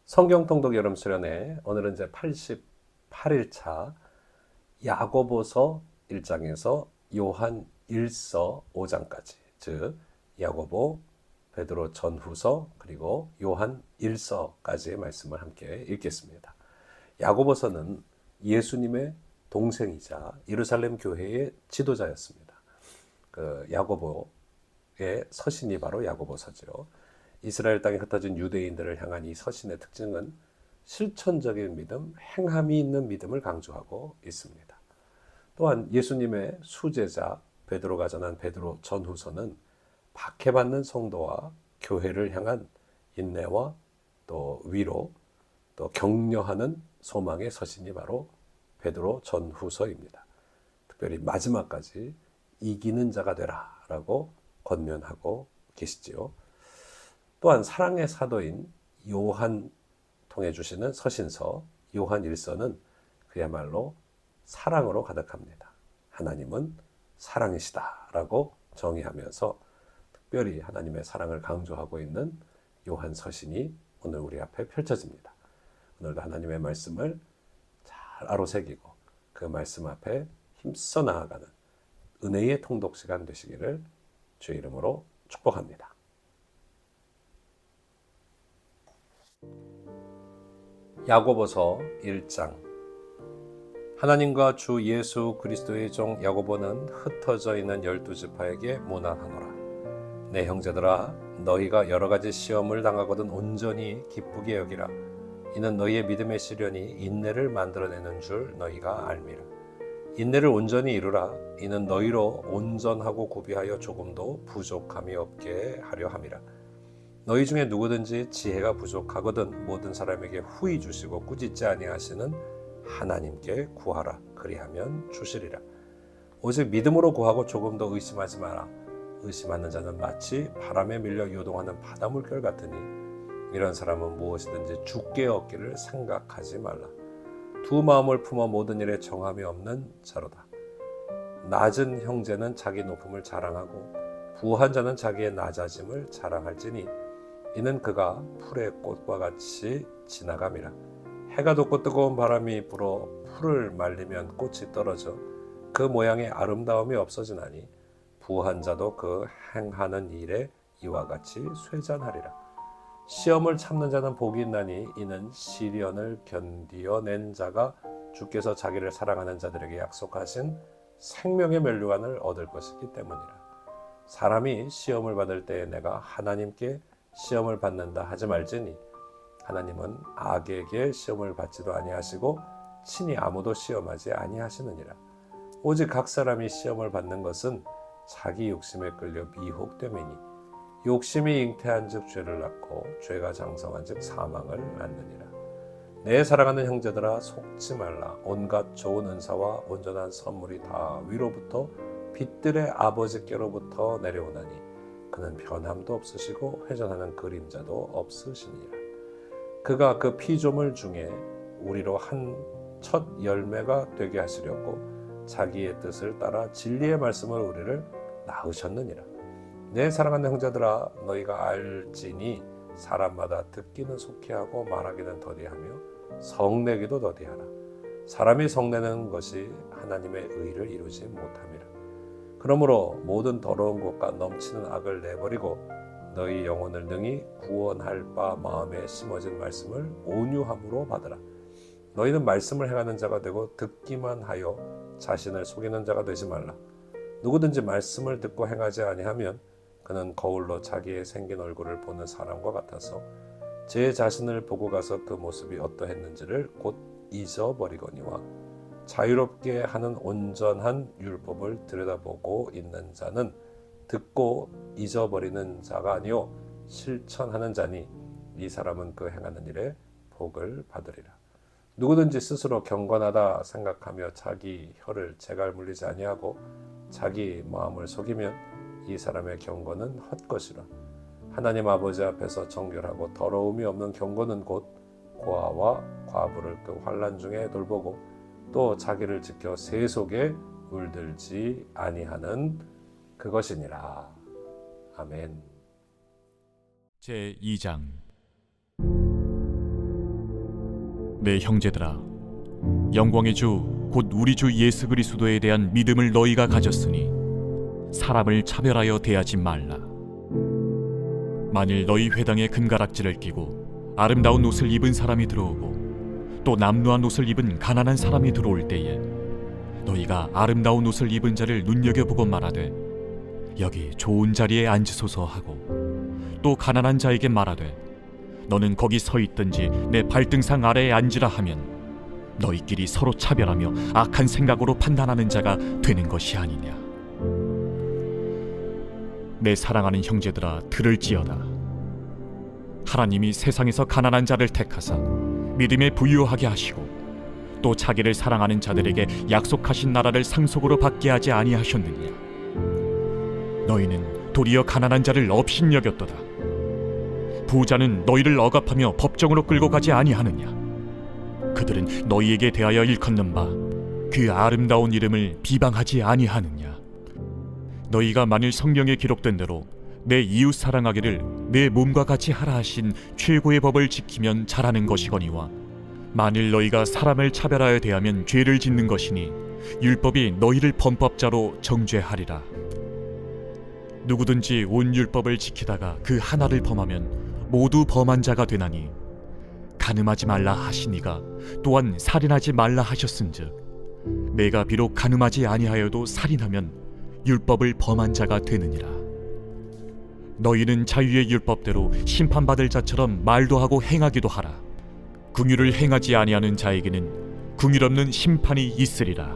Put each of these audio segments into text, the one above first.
성경 통독 여름 수련회 오늘은 이제 88일차 야고보서 1장에서 요한 1서 5장까지, 즉 야고보, 베드로 전후서 그리고 요한 1서까지의 말씀을 함께 읽겠습니다. 야고보서는 예수님의 동생이자 예루살렘 교회의 지도자였습니다. 그 야고보의 서신이 바로 야고보서죠. 이스라엘 땅에 흩어진 유대인들을 향한 이 서신의 특징은 실천적인 믿음, 행함이 있는 믿음을 강조하고 있습니다. 또한 예수님의 수제자 베드로가 전한 베드로 전후서는 박해받는 성도와 교회를 향한 인내와 또 위로, 또 격려하는 소망의 서신이 바로 베드로 전후서입니다. 특별히 마지막까지 이기는 자가 되라 라고 권면하고 계시지요. 또한 사랑의 사도인 요한 통해 주시는 서신서 요한 1서는 그야말로 사랑으로 가득합니다. 하나님은 사랑이시다 라고 정의하면서 특별히 하나님의 사랑을 강조하고 있는 요한 서신이 오늘 우리 앞에 펼쳐집니다. 오늘도 하나님의 말씀을 잘 아로새기고 그 말씀 앞에 힘써 나아가는 은혜의 통독 시간 되시기를 주의 이름으로 축복합니다. 야고보서 1장. 하나님과 주 예수 그리스도의 종 야고보는 흩어져 있는 12지파에게 문안하노라. 내 형제들아, 너희가 여러 가지 시험을 당하거든 온전히 기쁘게 여기라. 이는 너희의 믿음의 시련이 인내를 만들어내는 줄 너희가 알미라. 인내를 온전히 이루라. 이는 너희로 온전하고 구비하여 조금도 부족함이 없게 하려 함이라. 너희 중에 누구든지 지혜가 부족하거든 모든 사람에게 후히 주시고 꾸짖지 아니하시는 하나님께 구하라. 그리하면 주시리라. 오직 믿음으로 구하고 조금 더 의심하지 마라. 의심하는 자는 마치 바람에 밀려 요동하는 바닷물결 같으니 이런 사람은 무엇이든지 죽게 얻기를 생각하지 말라. 두 마음을 품어 모든 일에 정함이 없는 자로다. 낮은 형제는 자기 높음을 자랑하고 부한 자는 자기의 낮아짐을 자랑할지니 이는 그가 풀의 꽃과 같이 지나감이라. 해가 돋고 뜨거운 바람이 불어 풀을 말리면 꽃이 떨어져 그 모양의 아름다움이 없어지나니 부한 자도 그 행하는 일에 이와 같이 쇠잔하리라. 시험을 참는 자는 복이 있나니 이는 시련을 견디어낸 자가 주께서 자기를 사랑하는 자들에게 약속하신 생명의 면류관을 얻을 것이기 때문이라. 사람이 시험을 받을 때에 내가 하나님께 시험을 받는다 하지 말지니 하나님은 악에게 시험을 받지도 아니하시고 친히 아무도 시험하지 아니하시느니라. 오직 각 사람이 시험을 받는 것은 자기 욕심에 끌려 미혹됨이니 욕심이 잉태한 즉 죄를 낳고 죄가 장성한 즉 사망을 낳느니라. 내 사랑하는 형제들아, 속지 말라. 온갖 좋은 은사와 온전한 선물이 다 위로부터 빛들의 아버지께로부터 내려오나니 그는 변함도 없으시고 회전하는 그림자도 없으시니라. 그가 그 피조물 중에 우리로 한 첫 열매가 되게 하시려고 자기의 뜻을 따라 진리의 말씀을 우리를 낳으셨느니라. 내 사랑하는 형제들아, 너희가 알지니 사람마다 듣기는 속히하고 말하기는 더디하며 성내기도 더디하라. 사람이 성내는 것이 하나님의 의를 이루지 못함이라. 그러므로 모든 더러운 것과 넘치는 악을 내버리고 너희 영혼을 능히 구원할 바 마음에 심어진 말씀을 온유함으로 받으라. 너희는 말씀을 행하는 자가 되고 듣기만 하여 자신을 속이는 자가 되지 말라. 누구든지 말씀을 듣고 행하지 아니하면 그는 거울로 자기의 생긴 얼굴을 보는 사람과 같아서 제 자신을 보고 가서 그 모습이 어떠했는지를 곧 잊어버리거니와 자유롭게 하는 온전한 율법을 들여다보고 있는 자는 듣고 잊어버리는 자가 아니요 실천하는 자니 이 사람은 그 행하는 일에 복을 받으리라. 누구든지 스스로 경건하다 생각하며 자기 혀를 재갈 물리지 아니하고 자기 마음을 속이면 이 사람의 경건은 헛것이라. 하나님 아버지 앞에서 정결하고 더러움이 없는 경건은 곧 고아와 과부를 그 환난 중에 돌보고 또 자기를 지켜 세속에 물들지 아니하는 그것이니라. 아멘. 제2장. 내 형제들아, 영광의 주 곧 우리 주 예수 그리스도에 대한 믿음을 너희가 가졌으니 사람을 차별하여 대하지 말라. 만일 너희 회당에 금가락지를 끼고 아름다운 옷을 입은 사람이 들어오고 또 남루한 옷을 입은 가난한 사람이 들어올 때에 너희가 아름다운 옷을 입은 자를 눈여겨보고 말하되 여기 좋은 자리에 앉으소서 하고 또 가난한 자에게 말하되 너는 거기 서 있든지 내 발등상 아래에 앉으라 하면 너희끼리 서로 차별하며 악한 생각으로 판단하는 자가 되는 것이 아니냐. 내 사랑하는 형제들아, 들을지어다. 하나님이 세상에서 가난한 자를 택하사 믿음에 부유하게 하시고 또 자기를 사랑하는 자들에게 약속하신 나라를 상속으로 받게 하지 아니하셨느냐. 너희는 도리어 가난한 자를 업신여겼도다. 부자는 너희를 억압하며 법정으로 끌고 가지 아니하느냐. 그들은 너희에게 대하여 일컫는 바 그 아름다운 이름을 비방하지 아니하느냐. 너희가 만일 성경에 기록된 대로 내 이웃 사랑하기를 내 몸과 같이 하라 하신 최고의 법을 지키면 잘하는 것이거니와 만일 너희가 사람을 차별하여 대하면 죄를 짓는 것이니 율법이 너희를 범법자로 정죄하리라. 누구든지 온 율법을 지키다가 그 하나를 범하면 모두 범한 자가 되나니 간음하지 말라 하시니가 또한 살인하지 말라 하셨은즉 내가 비록 간음하지 아니하여도 살인하면 율법을 범한 자가 되느니라. 너희는 자유의 율법대로 심판받을 자처럼 말도 하고 행하기도 하라. 긍휼을 행하지 아니하는 자에게는 긍휼 없는 심판이 있으리라.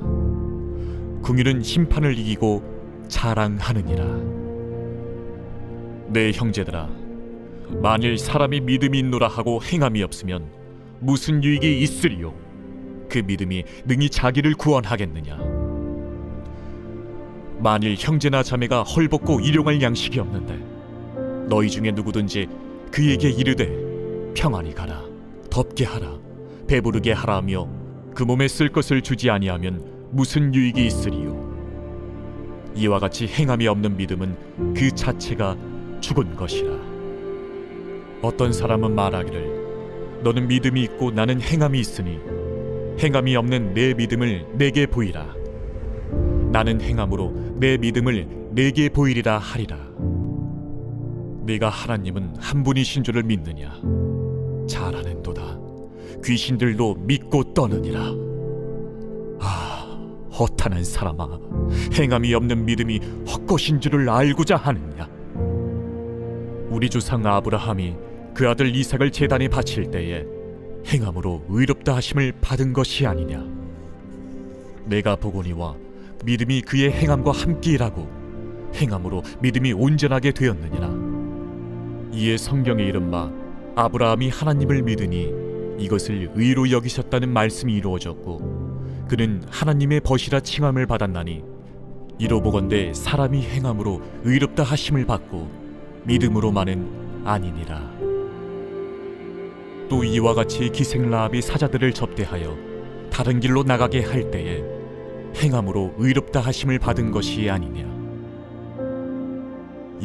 긍휼은 심판을 이기고 자랑하느니라. 내 형제들아, 만일 사람이 믿음이 있노라 하고 행함이 없으면 무슨 유익이 있으리요? 그 믿음이 능히 자기를 구원하겠느냐? 만일 형제나 자매가 헐벗고 일용할 양식이 없는데 너희 중에 누구든지 그에게 이르되 평안히 가라, 덥게 하라, 배부르게 하라 하며 그 몸에 쓸 것을 주지 아니하면 무슨 유익이 있으리요? 이와 같이 행함이 없는 믿음은 그 자체가 죽은 것이라. 어떤 사람은 말하기를 너는 믿음이 있고 나는 행함이 있으니 행함이 없는 내 믿음을 내게 보이라. 나는 행함으로 내 믿음을 내게 보이리라 하리라. 네가 하나님은 한 분이신 줄을 믿느냐? 잘하는도다. 귀신들도 믿고 떠느니라. 아, 허탄한 사람아, 행함이 없는 믿음이 헛것인 줄을 알고자 하느냐? 우리 조상 아브라함이 그 아들 이삭을 제단에 바칠 때에 행함으로 의롭다 하심을 받은 것이 아니냐. 내가 보거니와 믿음이 그의 행함과 함께 일하고 행함으로 믿음이 온전하게 되었느니라. 이에 성경에 이른 바 아브라함이 하나님을 믿으니 이것을 의로 여기셨다는 말씀이 이루어졌고 그는 하나님의 벗이라 칭함을 받았나니 이로 보건대 사람이 행함으로 의롭다 하심을 받고 믿음으로만은 아니니라. 또 이와 같이 기생라합이 사자들을 접대하여 다른 길로 나가게 할 때에 행함으로 의롭다 하심을 받은 것이 아니냐.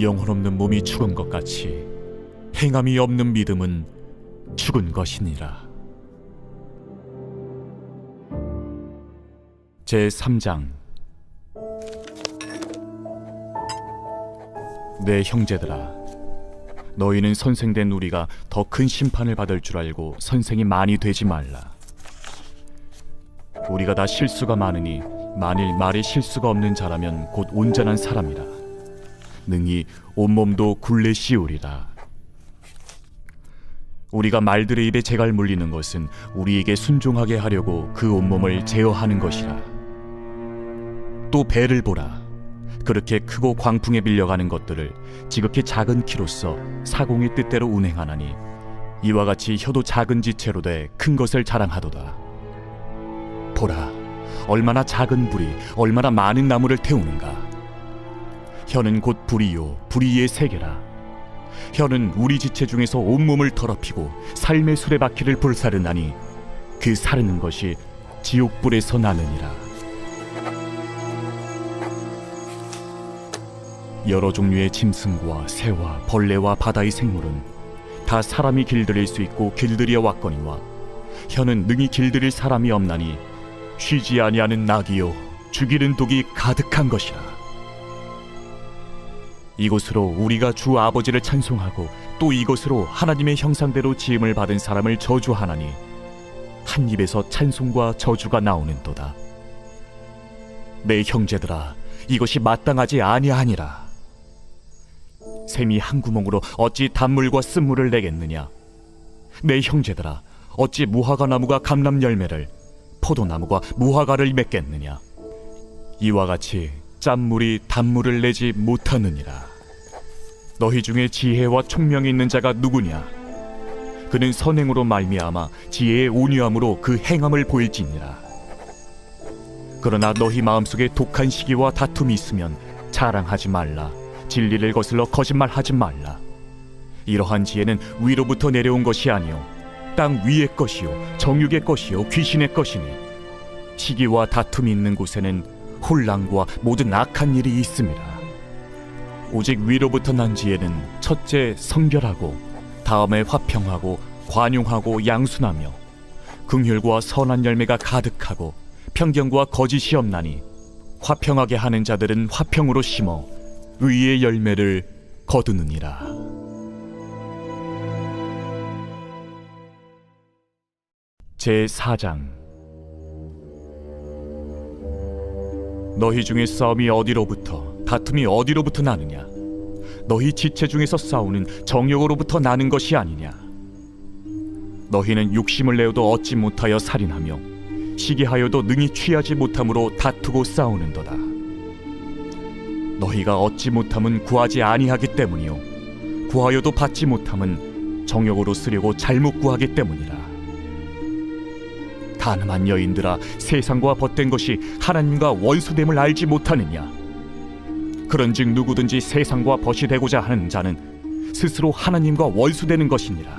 영혼 없는 몸이 죽은 것 같이 행함이 없는 믿음은 죽은 것이니라. 제3장. 내 형제들아, 너희는 선생된 우리가 더 큰 심판을 받을 줄 알고 선생이 많이 되지 말라. 우리가 다 실수가 많으니 만일 말에 실수가 없는 자라면 곧 온전한 사람이라. 능히 온몸도 굴레 씌우리라. 우리가 말들의 입에 재갈 물리는 것은 우리에게 순종하게 하려고 그 온몸을 제어하는 것이라. 또 배를 보라. 그렇게 크고 광풍에 밀려가는 것들을 지극히 작은 키로서 사공의 뜻대로 운행하나니 이와 같이 혀도 작은 지체로 돼 큰 것을 자랑하도다. 보라, 얼마나 작은 불이 얼마나 많은 나무를 태우는가. 혀는 곧 불이요 불이의 세계라. 혀는 우리 지체 중에서 온몸을 더럽히고 삶의 수레바퀴를 불사르나니 그 사르는 것이 지옥불에서 나느니라. 여러 종류의 짐승과 새와 벌레와 바다의 생물은 다 사람이 길들일 수 있고 길들여 왔거니와 혀는 능히 길들일 사람이 없나니 쉬지 아니하는 낙이요 죽이는 독이 가득한 것이라. 이곳으로 우리가 주 아버지를 찬송하고 또 이곳으로 하나님의 형상대로 지음을 받은 사람을 저주하나니 한 입에서 찬송과 저주가 나오는도다. 내 형제들아, 이것이 마땅하지 아니하니라. 샘이 한 구멍으로 어찌 단물과 쓴물을 내겠느냐? 내 형제들아, 어찌 무화과 나무가 감람 열매를, 포도나무가 무화과를 맺겠느냐? 이와 같이 짠물이 단물을 내지 못하느니라. 너희 중에 지혜와 총명이 있는 자가 누구냐? 그는 선행으로 말미암아 지혜의 온유함으로 그 행함을 보일지니라. 그러나 너희 마음속에 독한 시기와 다툼이 있으면 자랑하지 말라. 진리를 거슬러 거짓말하지 말라. 이러한 지혜는 위로부터 내려온 것이 아니요 땅 위의 것이요 정육의 것이요 귀신의 것이니 시기와 다툼이 있는 곳에는 혼란과 모든 악한 일이 있습니다. 오직 위로부터 난 지혜는 첫째 성결하고 다음에 화평하고 관용하고 양순하며 긍휼과 선한 열매가 가득하고 편견과 거짓이 없나니 화평하게 하는 자들은 화평으로 심어 의의 열매를 거두느니라. 제4장. 너희 중에 싸움이 어디로부터 다툼이 어디로부터 나느냐? 너희 지체 중에서 싸우는 정욕으로부터 나는 것이 아니냐? 너희는 욕심을 내어도 얻지 못하여 살인하며 시기하여도 능히 취하지 못함으로 다투고 싸우는도다. 너희가 얻지 못함은 구하지 아니하기 때문이요 구하여도 받지 못함은 정욕으로 쓰려고 잘못 구하기 때문이라. 가늠한 여인들아, 세상과 벗된 것이 하나님과 원수됨을 알지 못하느냐? 그런즉 누구든지 세상과 벗이 되고자 하는 자는 스스로 하나님과 원수되는 것이니라.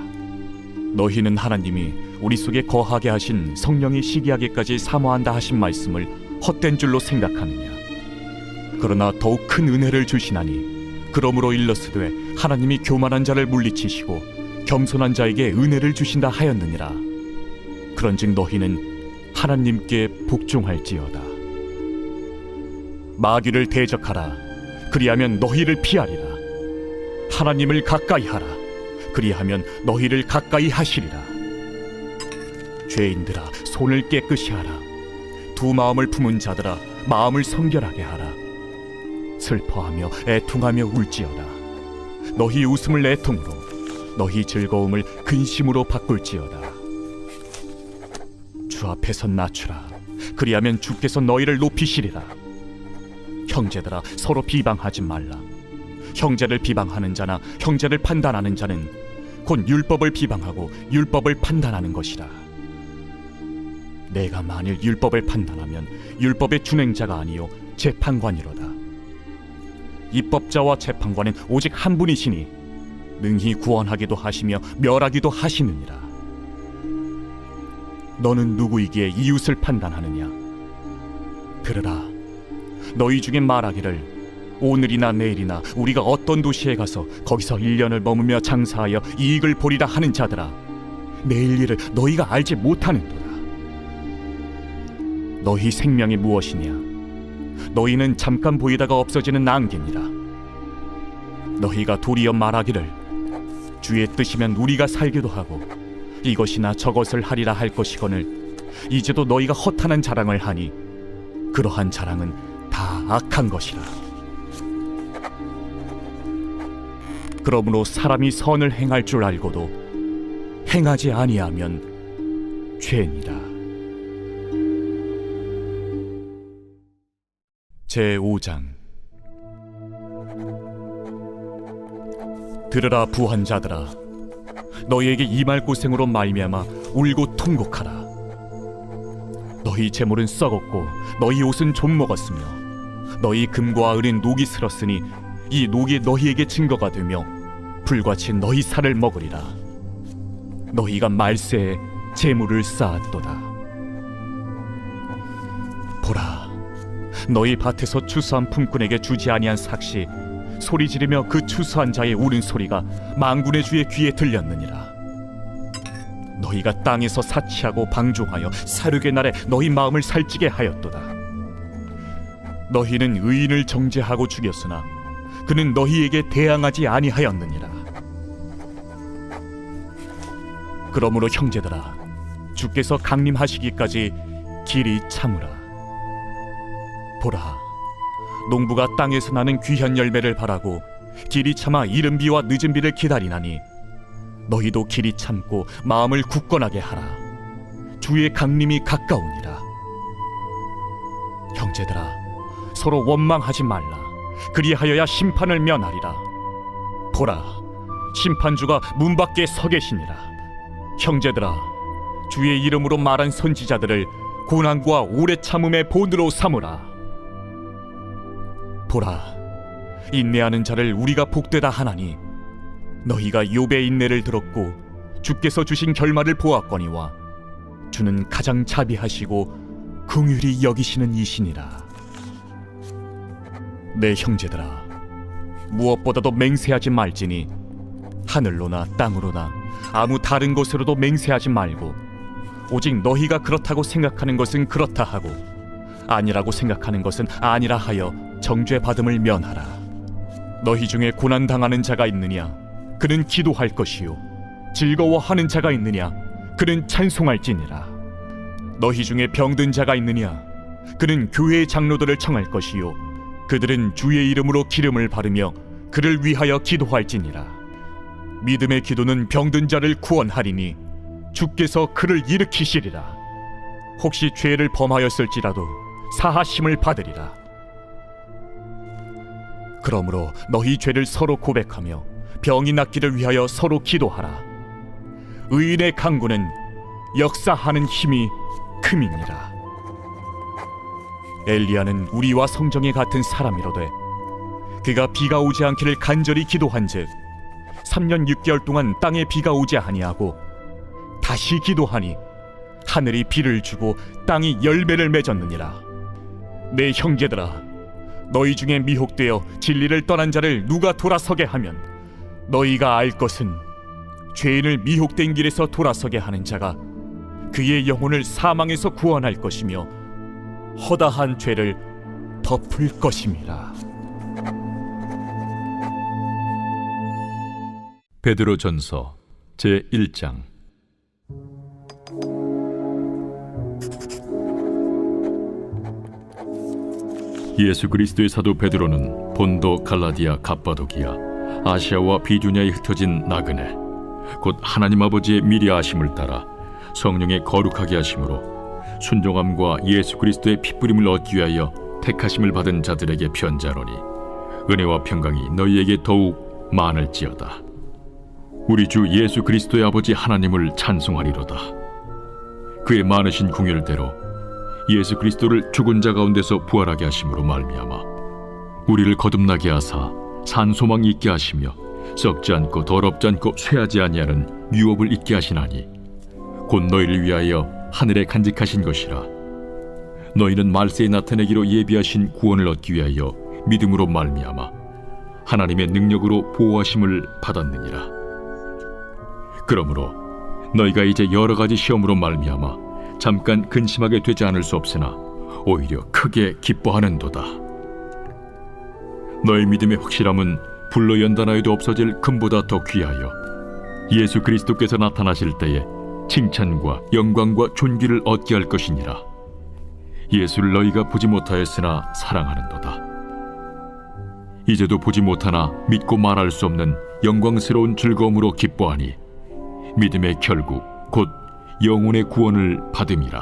너희는 하나님이 우리 속에 거하게 하신 성령이 시기하기까지 사모한다 하신 말씀을 헛된 줄로 생각하느냐? 그러나 더욱 큰 은혜를 주시나니 그러므로 일렀으되 하나님이 교만한 자를 물리치시고 겸손한 자에게 은혜를 주신다 하였느니라. 그런즉 너희는 하나님께 복종할지어다. 마귀를 대적하라. 그리하면 너희를 피하리라. 하나님을 가까이 하라. 그리하면 너희를 가까이 하시리라. 죄인들아, 손을 깨끗이 하라. 두 마음을 품은 자들아, 마음을 성결하게 하라. 슬퍼하며 애통하며 울지어다. 너희 웃음을 애통으로, 너희 즐거움을 근심으로 바꿀지어다. 주 앞에서 낮추라. 그리하면 주께서 너희를 높이시리라. 형제들아, 서로 비방하지 말라. 형제를 비방하는 자나 형제를 판단하는 자는 곧 율법을 비방하고 율법을 판단하는 것이라. 내가 만일 율법을 판단하면 율법의 준행자가 아니요 재판관이로다. 입법자와 재판관은 오직 한 분이시니 능히 구원하기도 하시며 멸하기도 하시느니라. 너는 누구이기에 이웃을 판단하느냐? 들으라. 너희 중에 말하기를 오늘이나 내일이나 우리가 어떤 도시에 가서 거기서 1년을 머무며 장사하여 이익을 보리라 하는 자들아, 내일 일을 너희가 알지 못하는도다. 너희 생명이 무엇이냐? 너희는 잠깐 보이다가 없어지는 안개니라. 너희가 도리어 말하기를 주의 뜻이면 우리가 살기도 하고 이것이나 저것을 하리라 할 것이거늘 이제도 너희가 허탄한 자랑을 하니 그러한 자랑은 다 악한 것이라. 그러므로 사람이 선을 행할 줄 알고도 행하지 아니하면 죄니라. 제5장. 들으라 부한 자들아, 너희에게 임할 고생으로 말미암아 울고 통곡하라. 너희 재물은 썩었고 너희 옷은 좀 먹었으며 너희 금과 은은 녹이 슬었으니 이 녹이 너희에게 증거가 되며 불같이 너희 살을 먹으리라. 너희가 말세에 재물을 쌓았도다. 보라, 너희 밭에서 추수한 품꾼에게 주지 아니한 삭시 소리 지르며 그 추수한 자의 우는 소리가 만군의 주의 귀에 들렸느니라. 너희가 땅에서 사치하고 방종하여 사륙의 날에 너희 마음을 살찌게 하였도다. 너희는 의인을 정죄하고 죽였으나 그는 너희에게 대항하지 아니하였느니라. 그러므로 형제들아, 주께서 강림하시기까지 길이 참으라. 보라, 농부가 땅에서 나는 귀한 열매를 바라고 길이 참아 이른 비와 늦은 비를 기다리나니 너희도 길이 참고 마음을 굳건하게 하라. 주의 강림이 가까우니라. 형제들아, 서로 원망하지 말라. 그리하여야 심판을 면하리라. 보라, 심판주가 문 밖에 서 계시니라. 형제들아, 주의 이름으로 말한 선지자들을 고난과 오래 참음의 본으로 삼으라. 보라, 인내하는 자를 우리가 복되다 하나니 너희가 욥의 인내를 들었고 주께서 주신 결말을 보았거니와 주는 가장 자비하시고 긍휼히 여기시는 이시니라. 내 형제들아, 무엇보다도 맹세하지 말지니 하늘로나 땅으로나 아무 다른 곳으로도 맹세하지 말고 오직 너희가 그렇다고 생각하는 것은 그렇다 하고 아니라고 생각하는 것은 아니라 하여 정죄받음을 면하라. 너희 중에 고난당하는 자가 있느냐? 그는 기도할 것이요 즐거워하는 자가 있느냐? 그는 찬송할지니라. 너희 중에 병든 자가 있느냐? 그는 교회의 장로들을 청할 것이요 그들은 주의 이름으로 기름을 바르며 그를 위하여 기도할지니라. 믿음의 기도는 병든 자를 구원하리니 주께서 그를 일으키시리라. 혹시 죄를 범하였을지라도 사하심을 받으리라. 그러므로 너희 죄를 서로 고백하며 병이 낫기를 위하여 서로 기도하라. 의인의 강구는 역사하는 힘이 큼이니라. 엘리야는 우리와 성정이 같은 사람이로되 그가 비가 오지 않기를 간절히 기도한즉 3년 6개월 동안 땅에 비가 오지 아니하고 다시 기도하니 하늘이 비를 주고 땅이 열매를 맺었느니라. 내 형제들아, 너희 중에 미혹되어 진리를 떠난 자를 누가 돌아서게 하면 너희가 알 것은 죄인을 미혹된 길에서 돌아서게 하는 자가 그의 영혼을 사망에서 구원할 것이며 허다한 죄를 덮을 것임이라. 베드로전서 제1장. 예수 그리스도의 사도 베드로는 본도, 갈라디아, 갑바도기아, 아시아와 비두냐에 흩어진 나그네 곧 하나님 아버지의 미리 아심을 따라 성령의 거룩하게 하심으로 순종함과 예수 그리스도의 핏부림을 얻기 위하여 택하심을 받은 자들에게 편지하노니 은혜와 평강이 너희에게 더욱 많을지어다. 우리 주 예수 그리스도의 아버지 하나님을 찬송하리로다. 그의 많으신 궁율대로 예수 그리스도를 죽은 자 가운데서 부활하게 하심으로 말미암아 우리를 거듭나게 하사 산 소망 있게 하시며 썩지 않고 더럽지 않고 쇠하지 아니하는 유업을 잊게 하시나니 곧 너희를 위하여 하늘에 간직하신 것이라. 너희는 말세에 나타내기로 예비하신 구원을 얻기 위하여 믿음으로 말미암아 하나님의 능력으로 보호하심을 받았느니라. 그러므로 너희가 이제 여러 가지 시험으로 말미암아 잠깐 근심하게 되지 않을 수 없으나 오히려 크게 기뻐하는도다. 너희 믿음의 확실함은 불로 연단하여도 없어질 금보다 더 귀하여 예수 그리스도께서 나타나실 때에 칭찬과 영광과 존귀를 얻게 할 것이니라. 예수를 너희가 보지 못하였으나 사랑하는도다. 이제도 보지 못하나 믿고 말할 수 없는 영광스러운 즐거움으로 기뻐하니 믿음의 결국 곧 영혼의 구원을 받음이라.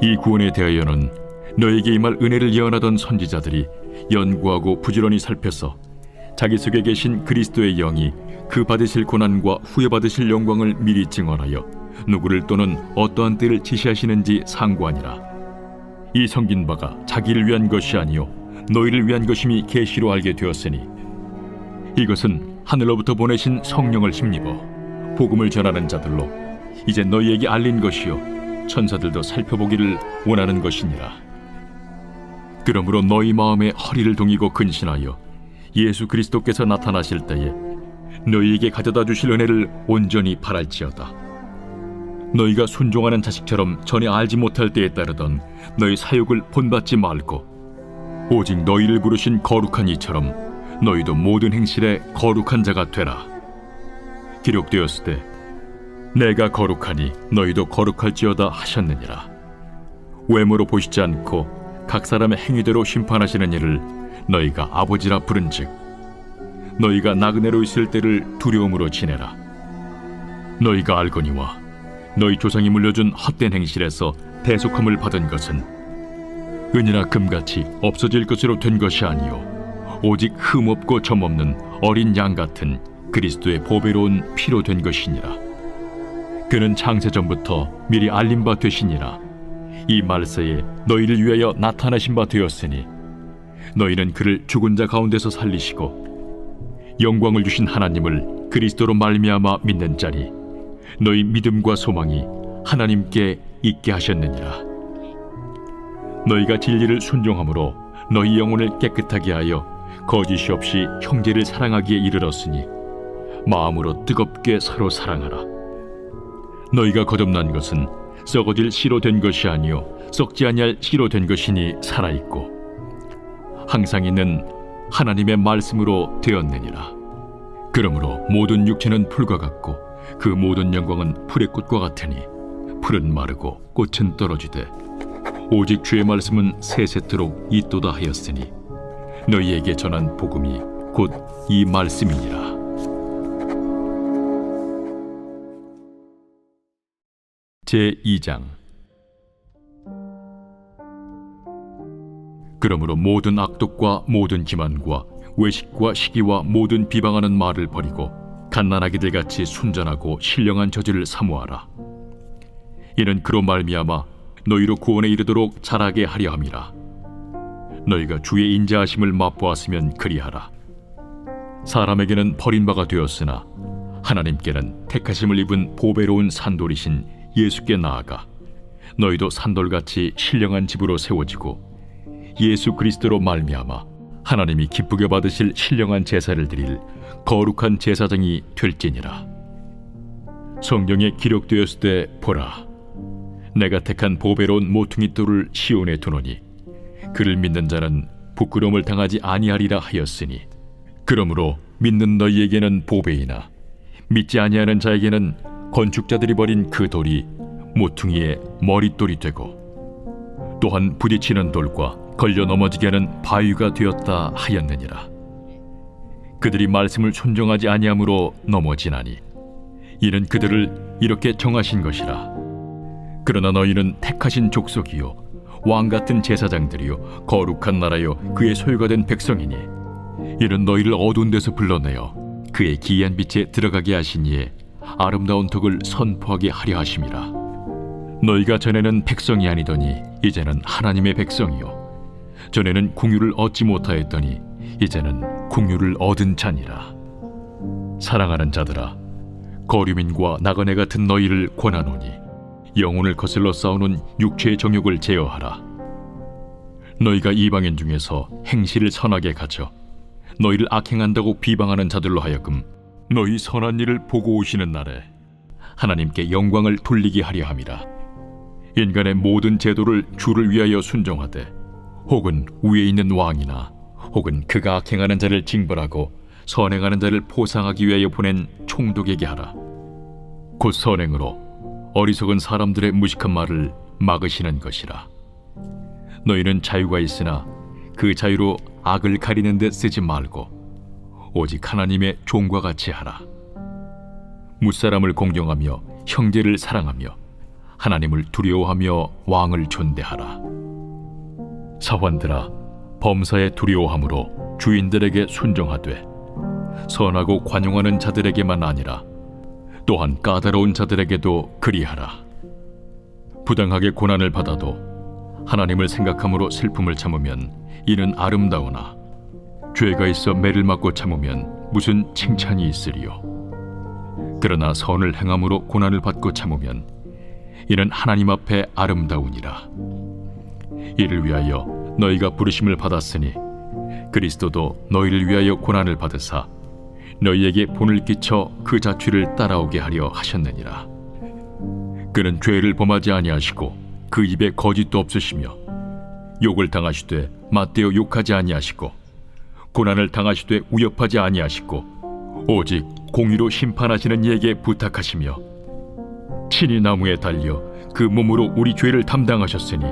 이 구원에 대하여는 너에게 임할 은혜를 예언하던 선지자들이 연구하고 부지런히 살펴서 자기 속에 계신 그리스도의 영이 그 받으실 고난과 후에 받으실 영광을 미리 증언하여 누구를 또는 어떠한 때를 지시하시는지 상고하니라. 이 섬긴 바가 자기를 위한 것이 아니요 너희를 위한 것임이 계시로 알게 되었으니 이것은 하늘로부터 보내신 성령을 힘입어 복음을 전하는 자들로 이제 너희에게 알린 것이요 천사들도 살펴보기를 원하는 것이니라. 그러므로 너희 마음에 허리를 동이고 근신하여 예수 그리스도께서 나타나실 때에 너희에게 가져다 주실 은혜를 온전히 바랄지어다. 너희가 순종하는 자식처럼 전에 알지 못할 때에 따르던 너희 사욕을 본받지 말고 오직 너희를 부르신 거룩한 이처럼 너희도 모든 행실에 거룩한 자가 되라. 기록되었을 때 내가 거룩하니 너희도 거룩할지어다 하셨느니라. 외모로 보시지 않고 각 사람의 행위대로 심판하시는 이를 너희가 아버지라 부른즉 너희가 나그네로 있을 때를 두려움으로 지내라. 너희가 알거니와 너희 조상이 물려준 헛된 행실에서 대속함을 받은 것은 은이나 금같이 없어질 것으로 된 것이 아니요 오직 흠없고 점없는 어린 양 같은 그리스도의 보배로운 피로 된 것이니라. 그는 창세전부터 미리 알린 바 되시니라. 이 말세에 너희를 위하여 나타나신 바 되었으니 너희는 그를 죽은 자 가운데서 살리시고 영광을 주신 하나님을 그리스도로 말미암아 믿는 자니 너희 믿음과 소망이 하나님께 있게 하셨느니라. 너희가 진리를 순종함으로 너희 영혼을 깨끗하게 하여 거짓이 없이 형제를 사랑하기에 이르렀으니 마음으로 뜨겁게 서로 사랑하라. 너희가 거듭난 것은 썩어질 씨로 된 것이 아니요 썩지 아니할 씨로 된 것이니 살아있고 항상 있는 하나님의 말씀으로 되었느니라. 그러므로 모든 육체는 풀과 같고 그 모든 영광은 풀의 꽃과 같으니 풀은 마르고 꽃은 떨어지되 오직 주의 말씀은 세세토록 있도다 하였으니 너희에게 전한 복음이 곧 이 말씀이니라. 제2장. 그러므로 모든 악독과 모든 기만과 외식과 시기와 모든 비방하는 말을 버리고 갓난아기들 같이 순전하고 신령한 저지를 사모하라. 이는 그로 말미암아 너희로 구원에 이르도록 자라게 하려 함이라. 너희가 주의 인자하심을 맛보았으면 그리하라. 사람에게는 버림바가 되었으나 하나님께는 택하심을 입은 보배로운 산돌이신 예수께 나아가 너희도 산돌같이 신령한 집으로 세워지고 예수 그리스도로 말미암아 하나님이 기쁘게 받으실 신령한 제사를 드릴 거룩한 제사장이 될지니라. 성경에 기록되었을 때 보라, 내가 택한 보배로운 모퉁이 돌을 시온에 두노니 그를 믿는 자는 부끄러움을 당하지 아니하리라 하였으니 그러므로 믿는 너희에게는 보배이나 믿지 아니하는 자에게는 건축자들이 버린 그 돌이 모퉁이의 머릿돌이 되고 또한 부딪히는 돌과 걸려 넘어지게 하는 바위가 되었다 하였느니라. 그들이 말씀을 순종하지 아니함으로 넘어지나니 이는 그들을 이렇게 정하신 것이라. 그러나 너희는 택하신 족속이요 왕같은 제사장들이요 거룩한 나라요 그의 소유가 된 백성이니 이는 너희를 어두운 데서 불러내어 그의 기이한 빛에 들어가게 하신 이에 아름다운 덕을 선포하게 하려 하심이라. 너희가 전에는 백성이 아니더니 이제는 하나님의 백성이요 전에는 궁유를 얻지 못하였더니 이제는 궁유를 얻은 자니라. 사랑하는 자들아, 거류민과 나그네 같은 너희를 권하노니 영혼을 거슬러 싸우는 육체의 정욕을 제어하라. 너희가 이방인 중에서 행실을 선하게 가져 너희를 악행한다고 비방하는 자들로 하여금 너희 선한 일을 보고 오시는 날에 하나님께 영광을 돌리게 하려 함이라. 인간의 모든 제도를 주를 위하여 순종하되 혹은 위에 있는 왕이나 혹은 그가 악행하는 자를 징벌하고 선행하는 자를 보상하기 위하여 보낸 총독에게 하라. 곧 선행으로 어리석은 사람들의 무식한 말을 막으시는 것이라. 너희는 자유가 있으나 그 자유로 악을 가리는 데 쓰지 말고 오직 하나님의 종과 같이 하라. 무사람을 공경하며 형제를 사랑하며 하나님을 두려워하며 왕을 존대하라. 사환들아, 범사에 두려워함으로 주인들에게 순종하되 선하고 관용하는 자들에게만 아니라 또한 까다로운 자들에게도 그리하라. 부당하게 고난을 받아도 하나님을 생각함으로 슬픔을 참으면 이는 아름다우나 죄가 있어 매를 맞고 참으면 무슨 칭찬이 있으리요. 그러나 선을 행함으로 고난을 받고 참으면 이는 하나님 앞에 아름다우니라. 이를 위하여 너희가 부르심을 받았으니 그리스도도 너희를 위하여 고난을 받으사 너희에게 본을 끼쳐 그 자취를 따라오게 하려 하셨느니라. 그는 죄를 범하지 아니하시고 그 입에 거짓도 없으시며 욕을 당하시되 맞대어 욕하지 아니하시고 고난을 당하시되 위협하지 아니하시고 오직 공의로 심판하시는 이에게 부탁하시며 친히 나무에 달려 그 몸으로 우리 죄를 담당하셨으니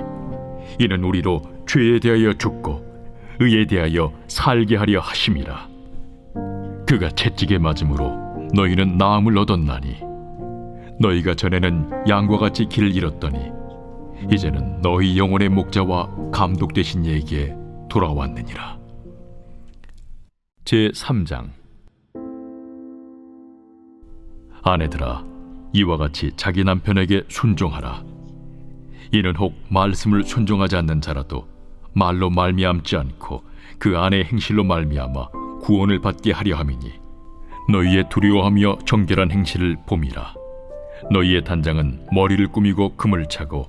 이는 우리로 죄에 대하여 죽고 의에 대하여 살게 하려 하심이라. 그가 채찍에 맞음으로 너희는 나음을 얻었나니 너희가 전에는 양과 같이 길을 잃었더니 이제는 너희 영혼의 목자와 감독 되신 이에게 돌아왔느니라. 제3장. 아내들아, 이와 같이 자기 남편에게 순종하라. 이는 혹 말씀을 순종하지 않는 자라도 말로 말미암지 않고 그 아내의 행실로 말미암아 구원을 받게 하려 함이니 너희의 두려워하며 정결한 행실을 봄이라. 너희의 단장은 머리를 꾸미고 금을 차고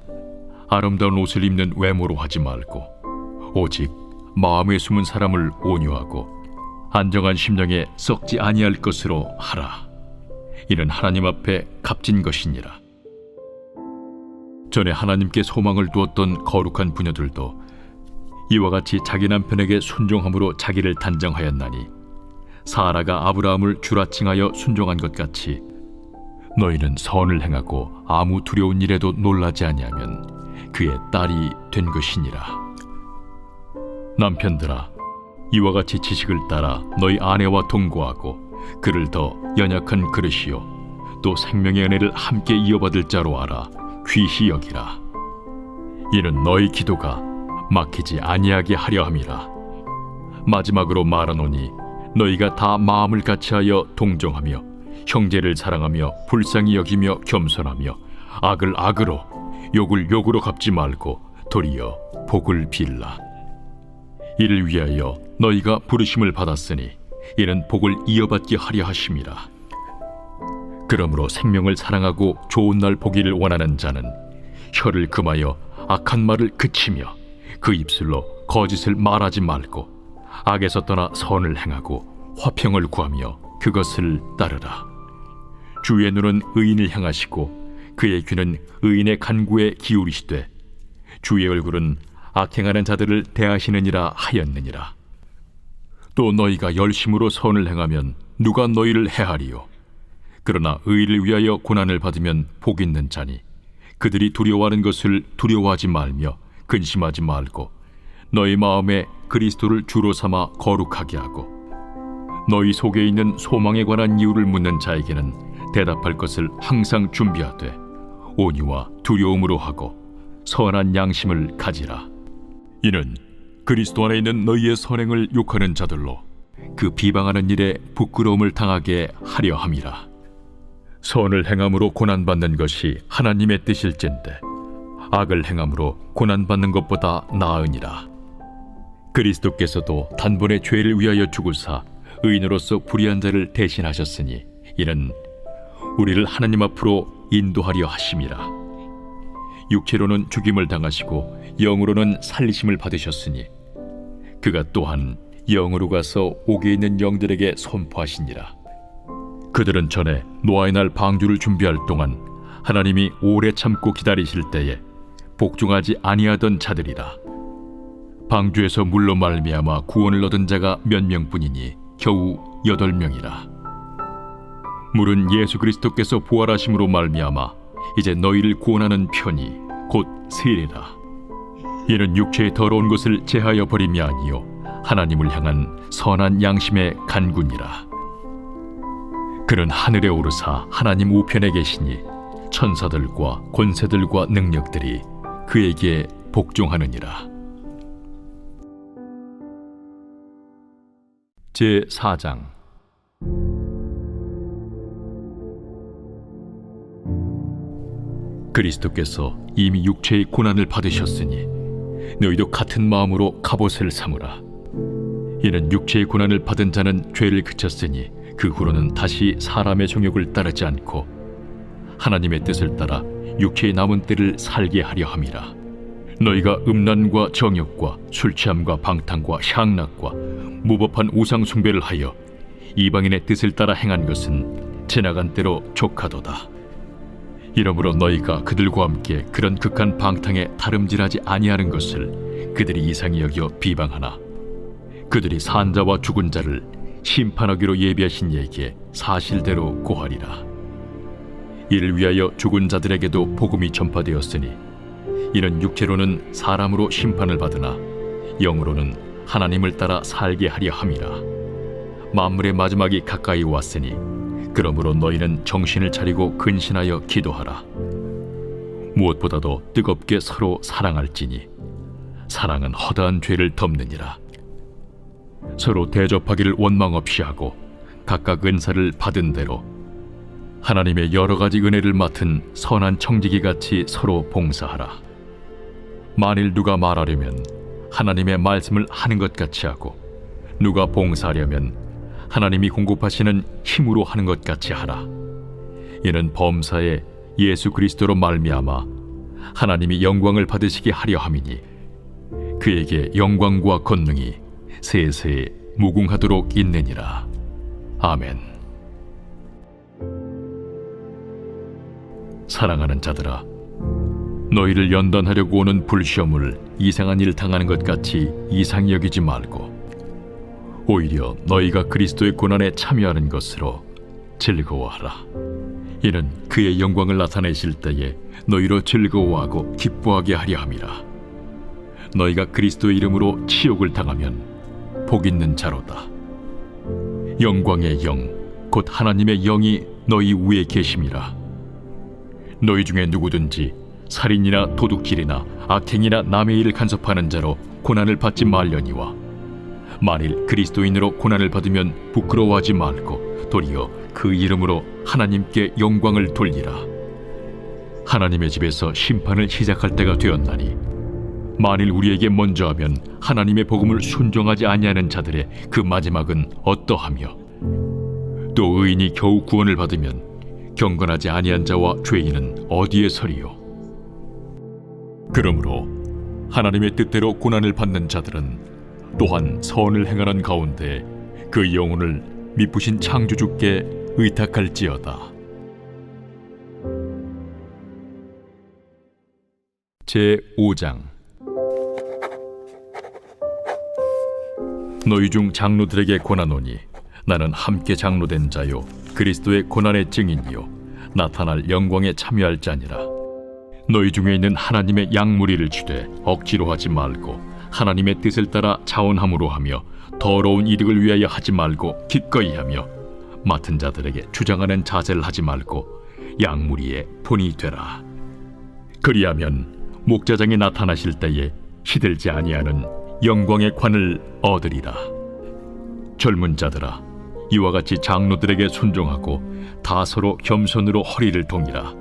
아름다운 옷을 입는 외모로 하지 말고 오직 마음에 숨은 사람을 온유하고 안정한 심령에 썩지 아니할 것으로 하라. 이는 하나님 앞에 값진 것이니라. 전에 하나님께 소망을 두었던 거룩한 부녀들도 이와 같이 자기 남편에게 순종함으로 자기를 단정하였나니 사라가 아브라함을 주라칭하여 순종한 것 같이 너희는 선을 행하고 아무 두려운 일에도 놀라지 아니하면 그의 딸이 된 것이니라. 남편들아, 이와 같이 지식을 따라 너희 아내와 동거하고 그를 더 연약한 그릇이요 또 생명의 은혜를 함께 이어받을 자로 알아 귀히 여기라. 이는 너희 기도가 막히지 아니하게 하려 함이라. 마지막으로 말하노니 너희가 다 마음을 같이하여 동정하며 형제를 사랑하며 불쌍히 여기며 겸손하며 악을 악으로 욕을 욕으로 갚지 말고 도리어 복을 빌라. 이를 위하여 너희가 부르심을 받았으니 이는 복을 이어받게 하려 하심이라. 그러므로 생명을 사랑하고 좋은 날 보기를 원하는 자는 혀를 금하여 악한 말을 그치며 그 입술로 거짓을 말하지 말고 악에서 떠나 선을 행하고 화평을 구하며 그것을 따르라. 주의 눈은 의인을 향하시고 그의 귀는 의인의 간구에 기울이시되 주의 얼굴은 악행하는 자들을 대하시느니라 하였느니라. 또 너희가 열심으로 선을 행하면 누가 너희를 해하리요? 그러나 의를 위하여 고난을 받으면 복 있는 자니 그들이 두려워하는 것을 두려워하지 말며 근심하지 말고 너희 마음에 그리스도를 주로 삼아 거룩하게 하고 너희 속에 있는 소망에 관한 이유를 묻는 자에게는 대답할 것을 항상 준비하되 온유와 두려움으로 하고 선한 양심을 가지라. 이는 그리스도 안에 있는 너희의 선행을 욕하는 자들로 그 비방하는 일에 부끄러움을 당하게 하려 함이라. 선을 행함으로 고난받는 것이 하나님의 뜻일진데 악을 행함으로 고난받는 것보다 나으니라. 그리스도께서도 단번에 죄를 위하여 죽으사 의인으로서 불의한 자를 대신하셨으니 이는 우리를 하나님 앞으로 인도하려 하심이라. 육체로는 죽임을 당하시고 영으로는 살리심을 받으셨으니 그가 또한 영으로 가서 옥에 있는 영들에게 선포하시니라. 그들은 전에 노아의 날 방주를 준비할 동안 하나님이 오래 참고 기다리실 때에 복종하지 아니하던 자들이라. 방주에서 물로 말미암아 구원을 얻은 자가 몇 명뿐이니 겨우 8명이라. 물은 예수 그리스도께서 부활하심으로 말미암아 이제 너희를 구원하는 편이 곧 세례라. 이는 육체의 더러운 것을 제하여 버림이 아니요 하나님을 향한 선한 양심의 간구니라. 그는 하늘에 오르사 하나님 우편에 계시니 천사들과 권세들과 능력들이 그에게 복종하느니라. 제4장. 그리스도께서 이미 육체의 고난을 받으셨으니 너희도 같은 마음으로 갑옷을 삼으라. 이는 육체의 고난을 받은 자는 죄를 그쳤으니 그 후로는 다시 사람의 정욕을 따르지 않고 하나님의 뜻을 따라 육체의 남은 때를 살게 하려 함이라. 너희가 음란과 정욕과 술취함과 방탕과 향락과 무법한 우상 숭배를 하여 이방인의 뜻을 따라 행한 것은 지나간 때로 족하도다. 이러므로 너희가 그들과 함께 그런 극한 방탕에 다름질하지 아니하는 것을 그들이 이상히 여겨 비방하나 그들이 산자와 죽은 자를 심판하기로 예비하신 이에게 사실대로 고하리라. 이를 위하여 죽은 자들에게도 복음이 전파되었으니 이는 육체로는 사람으로 심판을 받으나 영으로는 하나님을 따라 살게 하려 함이라. 만물의 마지막이 가까이 왔으니 그러므로 너희는 정신을 차리고 근신하여 기도하라. 무엇보다도 뜨겁게 서로 사랑할지니 사랑은 허다한 죄를 덮느니라. 서로 대접하기를 원망 없이 하고 각각 은사를 받은 대로 하나님의 여러 가지 은혜를 맡은 선한 청지기 같이 서로 봉사하라. 만일 누가 말하려면 하나님의 말씀을 하는 것 같이 하고 누가 봉사하려면 하나님이 공급하시는 힘으로 하는 것 같이 하라. 이는 범사에 예수 그리스도로 말미암아 하나님이 영광을 받으시게 하려 함이니 그에게 영광과 권능이 세세 무궁하도록 있느니라. 아멘. 사랑하는 자들아, 너희를 연단하려고 오는 불시험을 이상한 일 당하는 것 같이 이상히 여기지 말고 오히려 너희가 그리스도의 고난에 참여하는 것으로 즐거워하라. 이는 그의 영광을 나타내실 때에 너희로 즐거워하고 기뻐하게 하려 함이라. 너희가 그리스도의 이름으로 치욕을 당하면 복 있는 자로다. 영광의 영, 곧 하나님의 영이 너희 위에 계심이라. 너희 중에 누구든지 살인이나 도둑질이나 악행이나 남의 일을 간섭하는 자로 고난을 받지 말려니와 만일 그리스도인으로 고난을 받으면 부끄러워하지 말고 도리어 그 이름으로 하나님께 영광을 돌리라. 하나님의 집에서 심판을 시작할 때가 되었나니 만일 우리에게 먼저 하면 하나님의 복음을 순종하지 아니하는 자들의 그 마지막은 어떠하며 또 의인이 겨우 구원을 받으면 경건하지 아니한 자와 죄인은 어디에 서리요. 그러므로 하나님의 뜻대로 고난을 받는 자들은 또한 선을 행하는 가운데 그 영혼을 미쁘신 창조주께 의탁할지어다. 제5장. 너희 중 장로들에게 권하노니 나는 함께 장로된 자요 그리스도의 고난의 증인이요 나타날 영광에 참여할 자니라. 너희 중에 있는 하나님의 양무리를 주되 억지로 하지 말고 하나님의 뜻을 따라 자원함으로 하며 더러운 이득을 위하여 하지 말고 기꺼이 하며 맡은 자들에게 주장하는 자세를 하지 말고 양무리의 본이 되라. 그리하면 목자장이 나타나실 때에 시들지 아니하는 영광의 관을 얻으리라. 젊은 자들아, 이와 같이 장로들에게 순종하고 다 서로 겸손으로 허리를 동이라.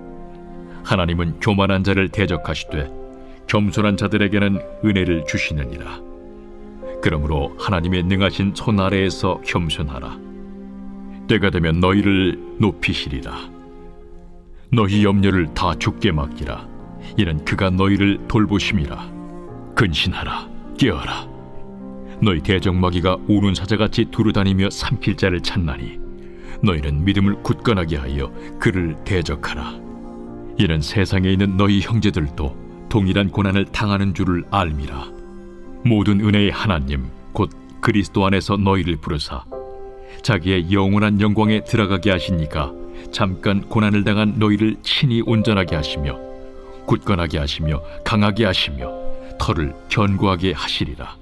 하나님은 교만한 자를 대적하시되 겸손한 자들에게는 은혜를 주시느니라. 그러므로 하나님의 능하신 손 아래에서 겸손하라. 때가 되면 너희를 높이시리라. 너희 염려를 다 주께 맡기라. 이는 그가 너희를 돌보심이라. 근신하라. 깨어라. 너희 대적마귀가 우는 사자같이 두루다니며 삼킬 자를 찾나니 너희는 믿음을 굳건하게 하여 그를 대적하라. 이는 세상에 있는 너희 형제들도 동일한 고난을 당하는 줄을 알미라. 모든 은혜의 하나님 곧 그리스도 안에서 너희를 부르사 자기의 영원한 영광에 들어가게 하시니까 잠깐 고난을 당한 너희를 친히 온전하게 하시며 굳건하게 하시며 강하게 하시며 털을 견고하게 하시리라.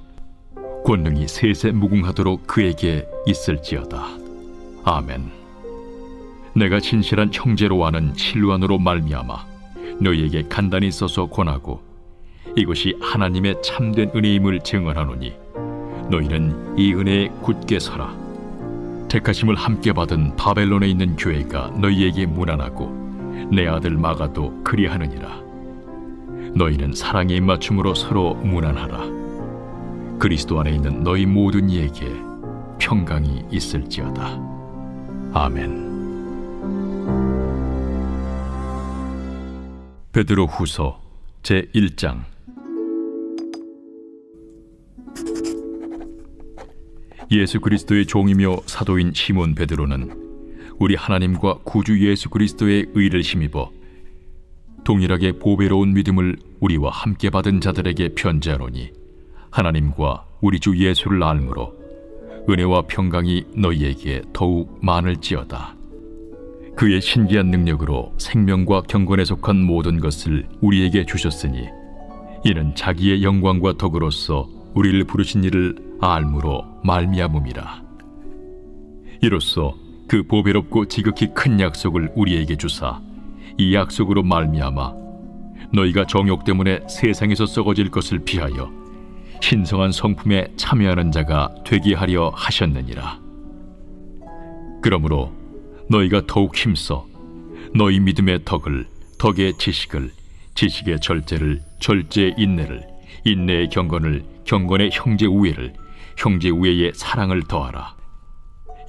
권능이 세세 무궁하도록 그에게 있을지어다. 아멘. 내가 진실한 형제로 아는 실루안으로 말미암아 너희에게 간단히 써서 권하고 이것이 하나님의 참된 은혜임을 증언하노니 너희는 이 은혜에 굳게 서라. 택하심을 함께 받은 바벨론에 있는 교회가 너희에게 문안하고 내 아들 마가도 그리하느니라. 너희는 사랑의 입맞춤으로 서로 문안하라. 그리스도 안에 있는 너희 모든 이에게 평강이 있을지어다. 아멘. 베드로 후서 제1장. 예수 그리스도의 종이며 사도인 시몬 베드로는 우리 하나님과 구주 예수 그리스도의 의를 힘입어 동일하게 보배로운 믿음을 우리와 함께 받은 자들에게 편지하노니 하나님과 우리 주 예수를 알므로 은혜와 평강이 너희에게 더욱 많을지어다. 그의 신기한 능력으로 생명과 경건에 속한 모든 것을 우리에게 주셨으니 이는 자기의 영광과 덕으로서 우리를 부르신 이를 알므로 말미암음이라. 이로써 그 보배롭고 지극히 큰 약속을 우리에게 주사 이 약속으로 말미암아 너희가 정욕 때문에 세상에서 썩어질 것을 피하여 신성한 성품에 참여하는 자가 되게 하려 하셨느니라. 그러므로 너희가 더욱 힘써 너희 믿음의 덕을, 덕의 지식을, 지식의 절제를, 절제의 인내를, 인내의 경건을, 경건의 형제 우애를, 형제 우애의 사랑을 더하라.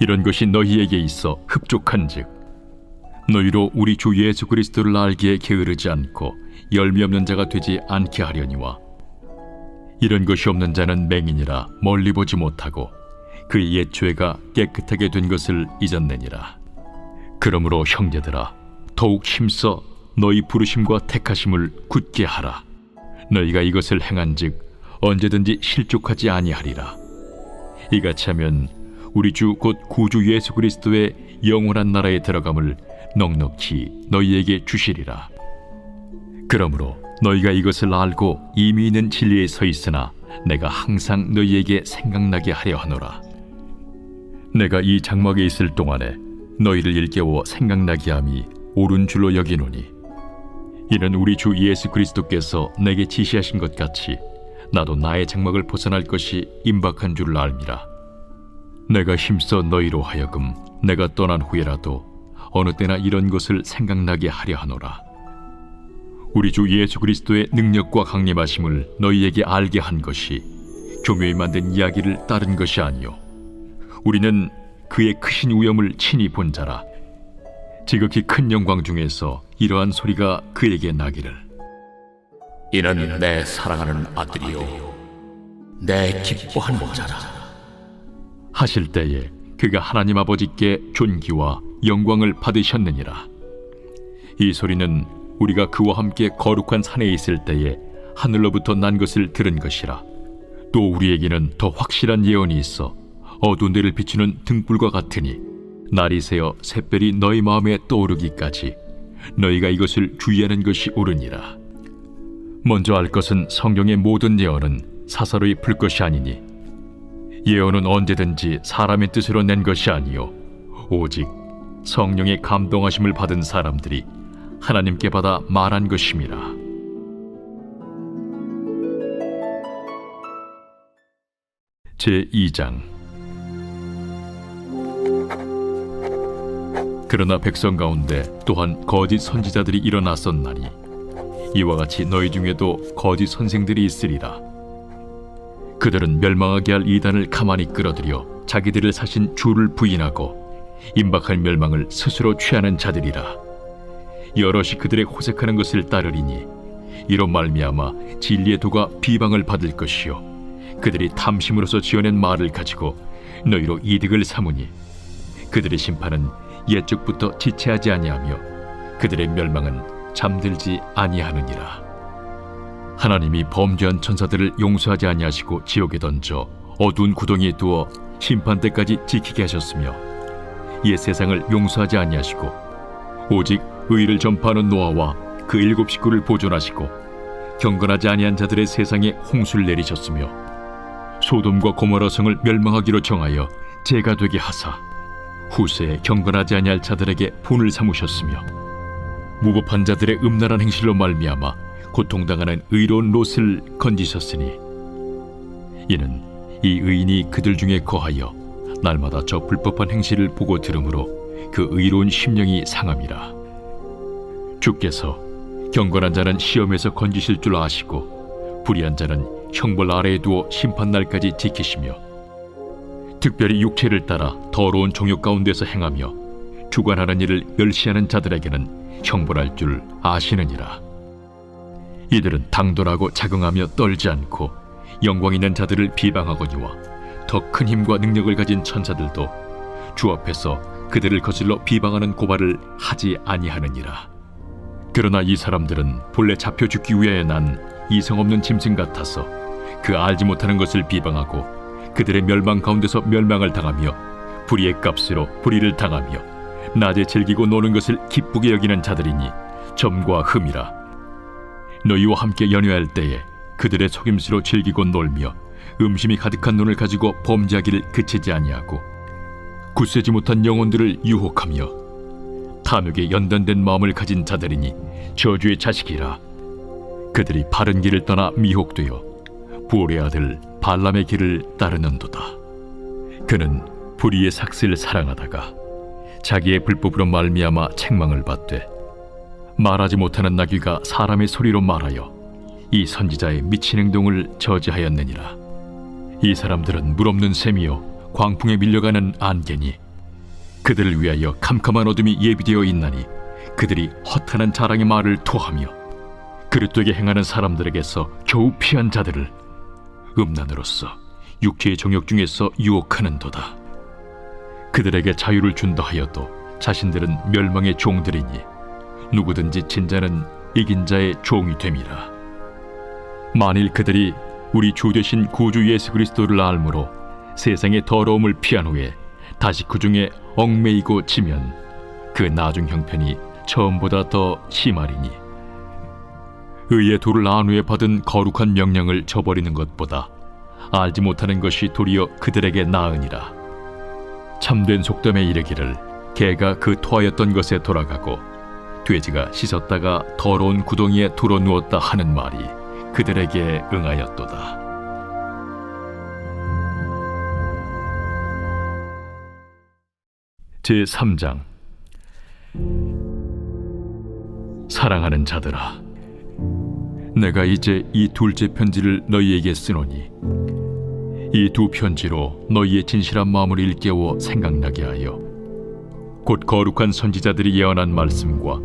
이런 것이 너희에게 있어 흡족한즉 너희로 우리 주 예수 그리스도를 알기에 게으르지 않고 열매 없는 자가 되지 않게 하려니와 이런 것이 없는 자는 맹인이라 멀리 보지 못하고 그의 옛 죄가 깨끗하게 된 것을 잊었느니라. 그러므로 형제들아 더욱 힘써 너희 부르심과 택하심을 굳게 하라. 너희가 이것을 행한즉 언제든지 실족하지 아니하리라. 이같이 하면 우리 주 곧 구주 예수 그리스도의 영원한 나라에 들어감을 넉넉히 너희에게 주시리라. 그러므로 너희가 이것을 알고 이미 있는 진리에 서 있으나 내가 항상 너희에게 생각나게 하려 하노라. 내가 이 장막에 있을 동안에 너희를 일깨워 생각나게 함이 옳은 줄로 여기노니 이는 우리 주 예수 그리스도께서 내게 지시하신 것 같이 나도 나의 장막을 벗어날 것이 임박한 줄을 알미라. 내가 힘써 너희로 하여금 내가 떠난 후에라도 어느 때나 이런 것을 생각나게 하려 하노라. 우리 주 예수 그리스도의 능력과 강림하심을 너희에게 알게 한 것이 교묘히 만든 이야기를 따른 것이 아니요 우리는 그의 크신 위엄을 친히 본 자라. 지극히 큰 영광 중에서 이러한 소리가 그에게 나기를 이는 내 사랑하는 아들이요 내 기뻐하는 자라 하실 때에 그가 하나님 아버지께 존귀와 영광을 받으셨느니라. 이 소리는 우리가 그와 함께 거룩한 산에 있을 때에 하늘로부터 난 것을 들은 것이라. 또 우리에게는 더 확실한 예언이 있어 어두운 데를 비추는 등불과 같으니 날이 새어 샛별이 너희 마음에 떠오르기까지 너희가 이것을 주의하는 것이 옳으니라. 먼저 알 것은 성경의 모든 예언은 사사로이 풀 것이 아니니 예언은 언제든지 사람의 뜻으로 낸 것이 아니요 오직 성령의 감동하심을 받은 사람들이 하나님께 받아 말한 것임이라. 제2장. 그러나 백성 가운데 또한 거짓 선지자들이 일어났었나니 이와 같이 너희 중에도 거짓 선생들이 있으리라. 그들은 멸망하게 할 이단을 가만히 끌어들여 자기들을 사신 주를 부인하고 임박할 멸망을 스스로 취하는 자들이라. 여럿이 그들의 호색하는 것을 따르리니 이로 말미암아 진리의 도가 비방을 받을 것이요 그들이 탐심으로서 지어낸 말을 가지고 너희로 이득을 삼으니 그들의 심판은 옛적부터 지체하지 아니하며 그들의 멸망은 잠들지 아니하느니라. 하나님이 범죄한 천사들을 용서하지 아니하시고 지옥에 던져 어두운 구덩이에 두어 심판 때까지 지키게 하셨으며 옛 세상을 용서하지 아니하시고 오직 의를 전파하는 노아와 그 7 식구를 보존하시고 경건하지 아니한 자들의 세상에 홍수를 내리셨으며 소돔과 고모라 성을 멸망하기로 정하여 죄가 되게 하사 후세에 경건하지 아니할 자들에게 본을 삼으셨으며 무법한 자들의 음란한 행실로 말미암아 고통당하는 의로운 롯을 건지셨으니 이는 이 의인이 그들 중에 거하여 날마다 저 불법한 행실을 보고 들으므로 그 의로운 심령이 상함이라. 주께서 경건한 자는 시험에서 건지실 줄 아시고 불의한 자는 형벌 아래에 두어 심판날까지 지키시며 특별히 육체를 따라 더러운 정욕 가운데서 행하며 주관하는 일을 멸시하는 자들에게는 형벌할 줄 아시느니라. 이들은 당돌하고 자긍하며 떨지 않고 영광 있는 자들을 비방하거니와 더 큰 힘과 능력을 가진 천사들도 주 앞에서 그들을 거슬러 비방하는 고발을 하지 아니하느니라. 그러나 이 사람들은 본래 잡혀 죽기 위하여 난 이성 없는 짐승 같아서 그 알지 못하는 것을 비방하고 그들의 멸망 가운데서 멸망을 당하며 불의의 값으로 불의를 당하며 낮에 즐기고 노는 것을 기쁘게 여기는 자들이니 점과 흠이라. 너희와 함께 연회할 때에 그들의 속임수로 즐기고 놀며 음심이 가득한 눈을 가지고 범죄하기를 그치지 아니하고 굳세지 못한 영혼들을 유혹하며 탐욕에 연단된 마음을 가진 자들이니 저주의 자식이라. 그들이 바른 길을 떠나 미혹되어 부올의 아들 발람의 길을 따르는도다. 그는 불의의 삭슬을 사랑하다가 자기의 불법으로 말미암아 책망을 받되 말하지 못하는 나귀가 사람의 소리로 말하여 이 선지자의 미친 행동을 저지하였느니라. 이 사람들은 물 없는 샘이요 광풍에 밀려가는 안개니 그들을 위하여 캄캄한 어둠이 예비되어 있나니 그들이 허탄한 자랑의 말을 토하며 그릇되게 행하는 사람들에게서 겨우 피한 자들을 음란으로서 육체의 정욕 중에서 유혹하는도다. 그들에게 자유를 준다 하여도 자신들은 멸망의 종들이니 누구든지 진 자는 이긴 자의 종이 됨이라. 만일 그들이 우리 주 되신 구주 예수 그리스도를 알므로 세상의 더러움을 피한 후에 다시 그 중에 얽매이고 지면 그 나중 형편이 처음보다 더 심하리니 의의 도를 안 후에 받은 거룩한 명령을 저버리는 것보다 알지 못하는 것이 도리어 그들에게 나으니라. 참된 속담에 이르기를 개가 그 토하였던 것에 돌아가고 돼지가 씻었다가 더러운 구덩이에 돌아 누웠다 하는 말이 그들에게 응하였도다. 제3장. 사랑하는 자들아, 내가 이제 이 둘째 편지를 너희에게 쓰노니 이 두 편지로 너희의 진실한 마음을 일깨워 생각나게 하여 곧 거룩한 선지자들이 예언한 말씀과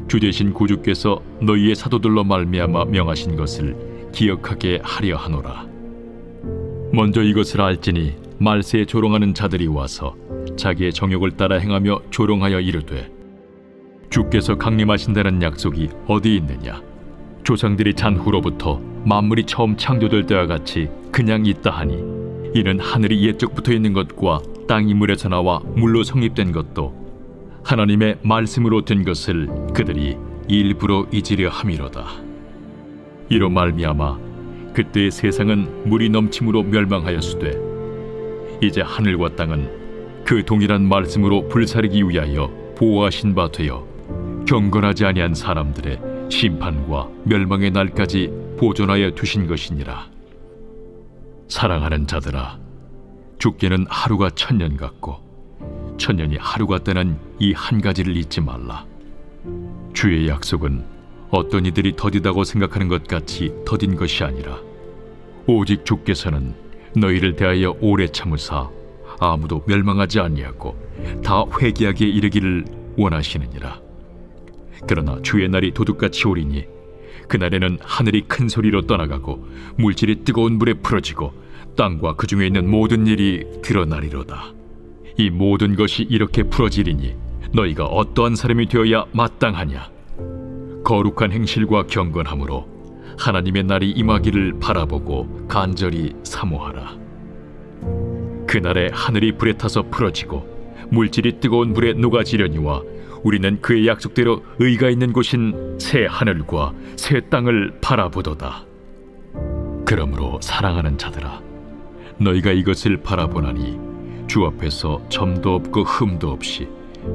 주 되신 구주께서 너희의 사도들로 말미암아 명하신 것을 기억하게 하려 하노라. 먼저 이것을 알지니 말세에 조롱하는 자들이 와서 자기의 정욕을 따라 행하며 조롱하여 이르되 주께서 강림하신다는 약속이 어디 있느냐? 조상들이 잔 후로부터 만물이 처음 창조될 때와 같이 그냥 있다 하니 이는 하늘이 옛적부터 있는 것과 땅이 물에서 나와 물로 성립된 것도 하나님의 말씀으로 된 것을 그들이 일부러 잊으려 함이로다. 이로 말미암아 그때의 세상은 물이 넘침으로 멸망하였으되 이제 하늘과 땅은 그 동일한 말씀으로 불사르기 위하여 보호하신 바 되어 경건하지 아니한 사람들의 심판과 멸망의 날까지 보존하여 두신 것이니라. 사랑하는 자들아, 죽게는 하루가 천년 같고 천년이 하루 같다는 이 한 가지를 잊지 말라. 주의 약속은 어떤 이들이 더디다고 생각하는 것 같이 더딘 것이 아니라 오직 주께서는 너희를 대하여 오래 참으사 아무도 멸망하지 아니하고 다 회개하기에 이르기를 원하시느니라. 그러나 주의 날이 도둑같이 오리니 그날에는 하늘이 큰 소리로 떠나가고 물질이 뜨거운 물에 풀어지고 땅과 그 중에 있는 모든 일이 드러나리로다. 이 모든 것이 이렇게 풀어지리니 너희가 어떠한 사람이 되어야 마땅하냐? 거룩한 행실과 경건함으로 하나님의 날이 임하기를 바라보고 간절히 사모하라. 그날에 하늘이 불에 타서 풀어지고 물질이 뜨거운 불에 녹아지려니와 우리는 그의 약속대로 의가 있는 곳인 새 하늘과 새 땅을 바라보도다. 그러므로 사랑하는 자들아, 너희가 이것을 바라보나니 주 앞에서 점도 없고 흠도 없이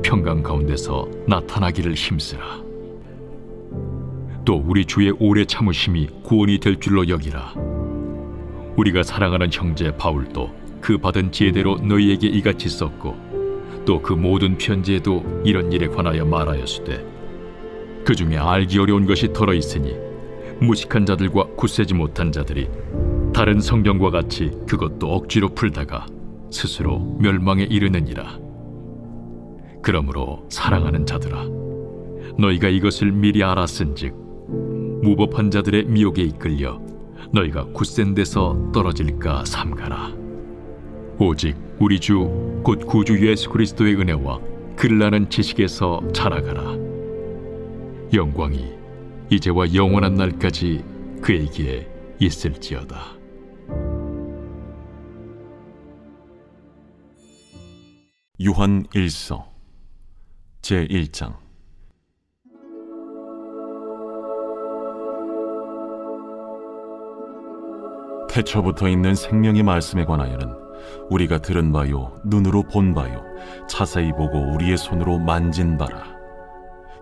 평강 가운데서 나타나기를 힘쓰라. 또 우리 주의 오래 참으심이 구원이 될 줄로 여기라. 우리가 사랑하는 형제 바울도 그 받은 지혜대로 너희에게 이같이 썼고 또 그 모든 편지에도 이런 일에 관하여 말하였으되 그 중에 알기 어려운 것이 덜어 있으니 무식한 자들과 굳세지 못한 자들이 다른 성경과 같이 그것도 억지로 풀다가 스스로 멸망에 이르느니라. 그러므로 사랑하는 자들아, 너희가 이것을 미리 알았은즉 무법한 자들의 미혹에 이끌려 너희가 굳센 데서 떨어질까 삼가라. 오직 우리 주 곧 구주 예수 그리스도의 은혜와 그를 아는 지식에서 자라가라. 영광이 이제와 영원한 날까지 그에게 있을지어다. 요한 1서 제1장. 태초부터 있는 생명의 말씀에 관하여는 우리가 들은 바요, 눈으로 본 바요, 자세히 보고 우리의 손으로 만진 바라.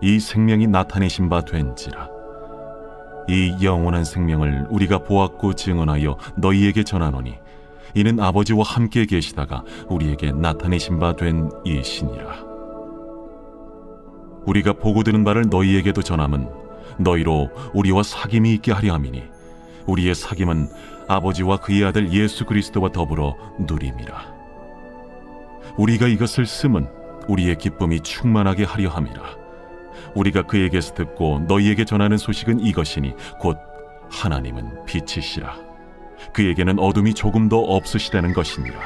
이 생명이 나타내신 바 된지라. 이 영원한 생명을 우리가 보았고 증언하여 너희에게 전하노니 이는 아버지와 함께 계시다가 우리에게 나타내신 바 된 이시니라. 우리가 보고 들은 바를 너희에게도 전함은 너희로 우리와 사귐이 있게 하려 함이니 우리의 사귐은 아버지와 그의 아들 예수 그리스도와 더불어 누림이라. 우리가 이것을 쓰면 우리의 기쁨이 충만하게 하려 함이라. 우리가 그에게서 듣고 너희에게 전하는 소식은 이것이니 곧 하나님은 빛이시라. 그에게는 어둠이 조금도 없으시다는 것이니라.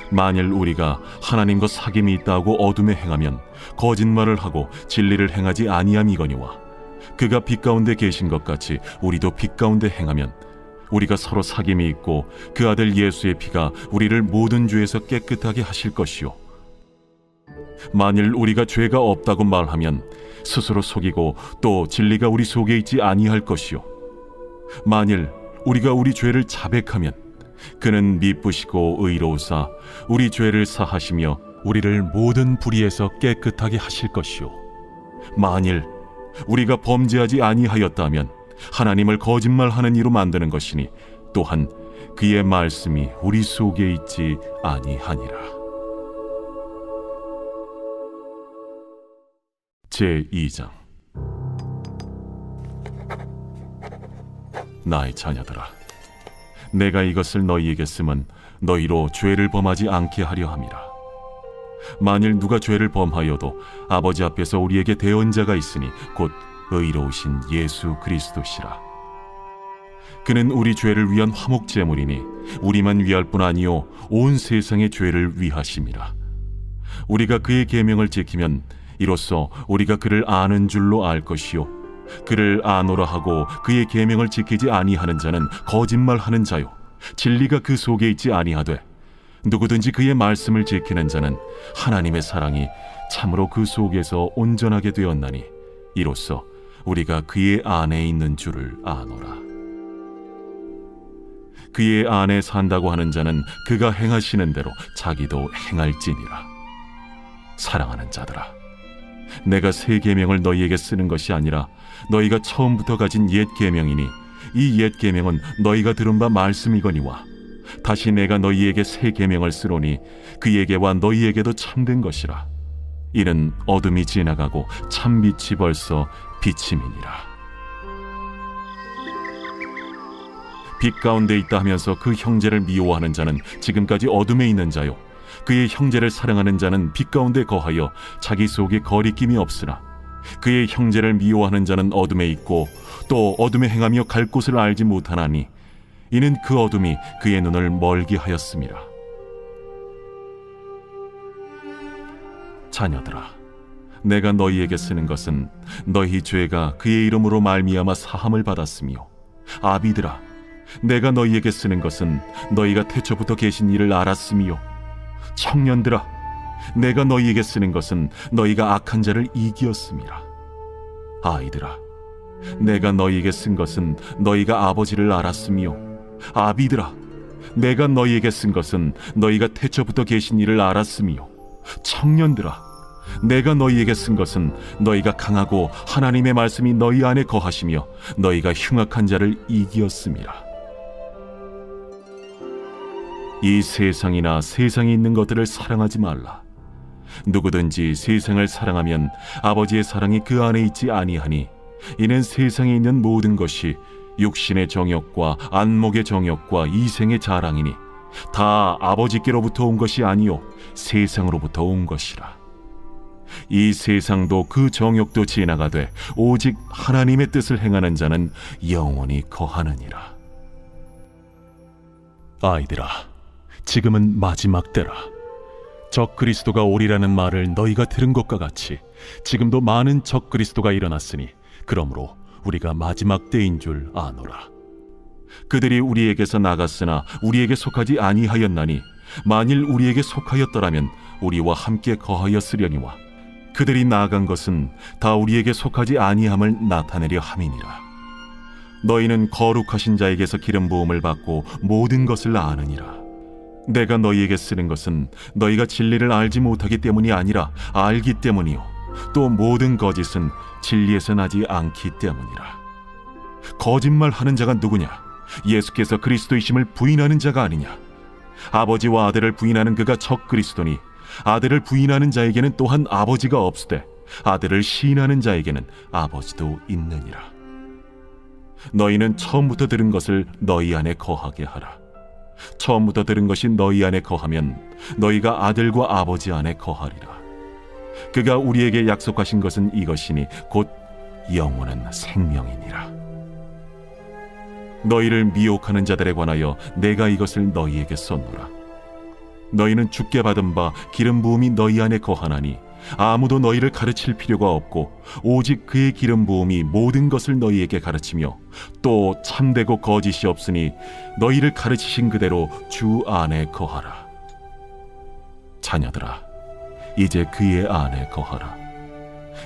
만일 우리가 하나님과 사귐이 있다고 어둠에 행하면 거짓말을 하고 진리를 행하지 아니함이거니와 그가 빛 가운데 계신 것 같이 우리도 빛 가운데 행하면 우리가 서로 사귐이 있고 그 아들 예수의 피가 우리를 모든 죄에서 깨끗하게 하실 것이요, 만일 우리가 죄가 없다고 말하면 스스로 속이고 또 진리가 우리 속에 있지 아니할 것이요, 만일 우리가 우리 죄를 자백하면 그는 미쁘시고 의로우사 우리 죄를 사하시며 우리를 모든 불의에서 깨끗하게 하실 것이요, 만일 우리가 범죄하지 아니하였다면 하나님을 거짓말하는 이로 만드는 것이니 또한 그의 말씀이 우리 속에 있지 아니하니라. 제2장. 나의 자녀들아, 내가 이것을 너희에게 쓰면 너희로 죄를 범하지 않게 하려 함이라. 만일 누가 죄를 범하여도 아버지 앞에서 우리에게 대언자가 있으니 곧 의로우신 예수 그리스도시라. 그는 우리 죄를 위한 화목 제물이니 우리만 위할 뿐 아니요 온 세상의 죄를 위하심이라. 우리가 그의 계명을 지키면 이로써 우리가 그를 아는 줄로 알 것이요, 그를 아노라 하고 그의 계명을 지키지 아니하는 자는 거짓말하는 자요, 진리가 그 속에 있지 아니하되 누구든지 그의 말씀을 지키는 자는 하나님의 사랑이 참으로 그 속에서 온전하게 되었나니 이로써 우리가 그의 안에 있는 줄을 아노라. 그의 안에 산다고 하는 자는 그가 행하시는 대로 자기도 행할지니라. 사랑하는 자들아, 내가 새 계명을 너희에게 쓰는 것이 아니라 너희가 처음부터 가진 옛 계명이니 이 옛 계명은 너희가 들은 바 말씀이거니와 다시 내가 너희에게 새 계명을 쓰노니 그에게와 너희에게도 참된 것이라. 이는 어둠이 지나가고 참빛이 벌써 비침이니라. 빛 가운데 있다 하면서 그 형제를 미워하는 자는 지금까지 어둠에 있는 자요, 그의 형제를 사랑하는 자는 빛 가운데 거하여 자기 속에 거리낌이 없으나 그의 형제를 미워하는 자는 어둠에 있고 또 어둠에 행하며 갈 곳을 알지 못하나니 이는 그 어둠이 그의 눈을 멀게 하였음이라. 자녀들아, 내가 너희에게 쓰는 것은 너희 죄가 그의 이름으로 말미암아 사함을 받았으며, 아비들아, 내가 너희에게 쓰는 것은 너희가 태초부터 계신 이를 알았으며, 청년들아, 내가 너희에게 쓰는 것은 너희가 악한 자를 이기었음이라. 아이들아, 내가 너희에게 쓴 것은 너희가 아버지를 알았으며, 아비들아, 내가 너희에게 쓴 것은 너희가 태초부터 계신 이를 알았으며, 청년들아, 내가 너희에게 쓴 것은 너희가 강하고 하나님의 말씀이 너희 안에 거하시며 너희가 흉악한 자를 이기었음이라. 이 세상이나 세상에 있는 것들을 사랑하지 말라. 누구든지 세상을 사랑하면 아버지의 사랑이 그 안에 있지 아니하니 이는 세상에 있는 모든 것이 육신의 정욕과 안목의 정욕과 이생의 자랑이니 다 아버지께로부터 온 것이 아니요 세상으로부터 온 것이라. 이 세상도 그 정욕도 지나가되 오직 하나님의 뜻을 행하는 자는 영원히 거하느니라. 아이들아, 지금은 마지막 때라. 적 그리스도가 오리라는 말을 너희가 들은 것과 같이 지금도 많은 적 그리스도가 일어났으니 그러므로 우리가 마지막 때인 줄 아노라. 그들이 우리에게서 나갔으나 우리에게 속하지 아니하였나니 만일 우리에게 속하였더라면 우리와 함께 거하였으려니와 그들이 나아간 것은 다 우리에게 속하지 아니함을 나타내려 함이니라. 너희는 거룩하신 자에게서 기름 부음을 받고 모든 것을 아느니라. 내가 너희에게 쓰는 것은 너희가 진리를 알지 못하기 때문이 아니라 알기 때문이요 또 모든 거짓은 진리에서 나지 않기 때문이라. 거짓말하는 자가 누구냐? 예수께서 그리스도이심을 부인하는 자가 아니냐? 아버지와 아들을 부인하는 그가 적 그리스도니 아들을 부인하는 자에게는 또한 아버지가 없으되 아들을 시인하는 자에게는 아버지도 있느니라. 너희는 처음부터 들은 것을 너희 안에 거하게 하라. 처음부터 들은 것이 너희 안에 거하면 너희가 아들과 아버지 안에 거하리라. 그가 우리에게 약속하신 것은 이것이니 곧 영원한 생명이니라. 너희를 미혹하는 자들에 관하여 내가 이것을 너희에게 썼노라. 너희는 주께 받은 바 기름 부음이 너희 안에 거하나니 아무도 너희를 가르칠 필요가 없고 오직 그의 기름 부음이 모든 것을 너희에게 가르치며 또 참되고 거짓이 없으니 너희를 가르치신 그대로 주 안에 거하라. 자녀들아, 이제 그의 안에 거하라.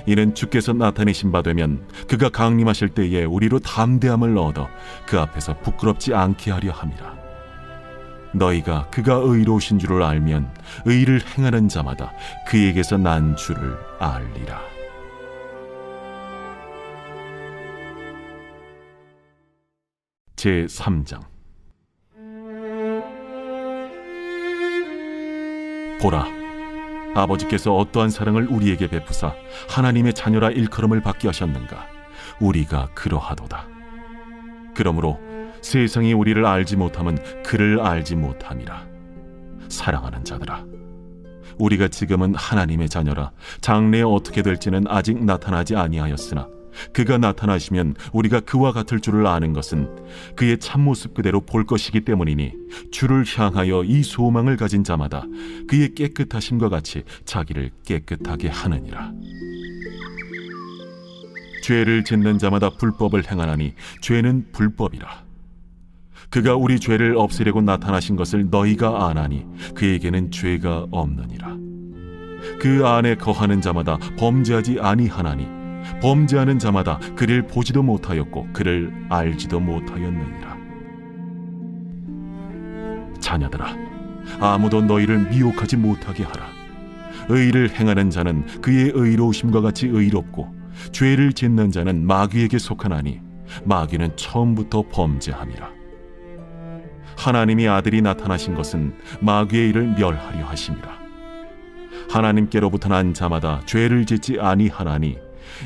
이는 주께서 나타내신 바 되면 그가 강림하실 때에 우리로 담대함을 얻어 그 앞에서 부끄럽지 않게 하려 함이라. 너희가 그가 의로우신 줄을 알면 의를 행하는 자마다 그에게서 난 줄을 알리라. 제3장. 보라, 아버지께서 어떠한 사랑을 우리에게 베푸사 하나님의 자녀라 일컬음을 받게 하셨는가? 우리가 그러하도다. 그러므로 세상이 우리를 알지 못함은 그를 알지 못함이라. 사랑하는 자들아, 우리가 지금은 하나님의 자녀라 장래에 어떻게 될지는 아직 나타나지 아니하였으나 그가 나타나시면 우리가 그와 같을 줄을 아는 것은 그의 참모습 그대로 볼 것이기 때문이니 주를 향하여 이 소망을 가진 자마다 그의 깨끗하심과 같이 자기를 깨끗하게 하느니라. 죄를 짓는 자마다 불법을 행하나니 죄는 불법이라. 그가 우리 죄를 없애려고 나타나신 것을 너희가 아나니 그에게는 죄가 없느니라. 그 안에 거하는 자마다 범죄하지 아니하나니 범죄하는 자마다 그를 보지도 못하였고 그를 알지도 못하였느니라. 자녀들아, 아무도 너희를 미혹하지 못하게 하라. 의를 행하는 자는 그의 의로우심과 같이 의롭고 죄를 짓는 자는 마귀에게 속하나니 마귀는 처음부터 범죄함이라. 하나님이 아들이 나타나신 것은 마귀의 일을 멸하려 하심이라. 하나님께로부터 난 자마다 죄를 짓지 아니하나니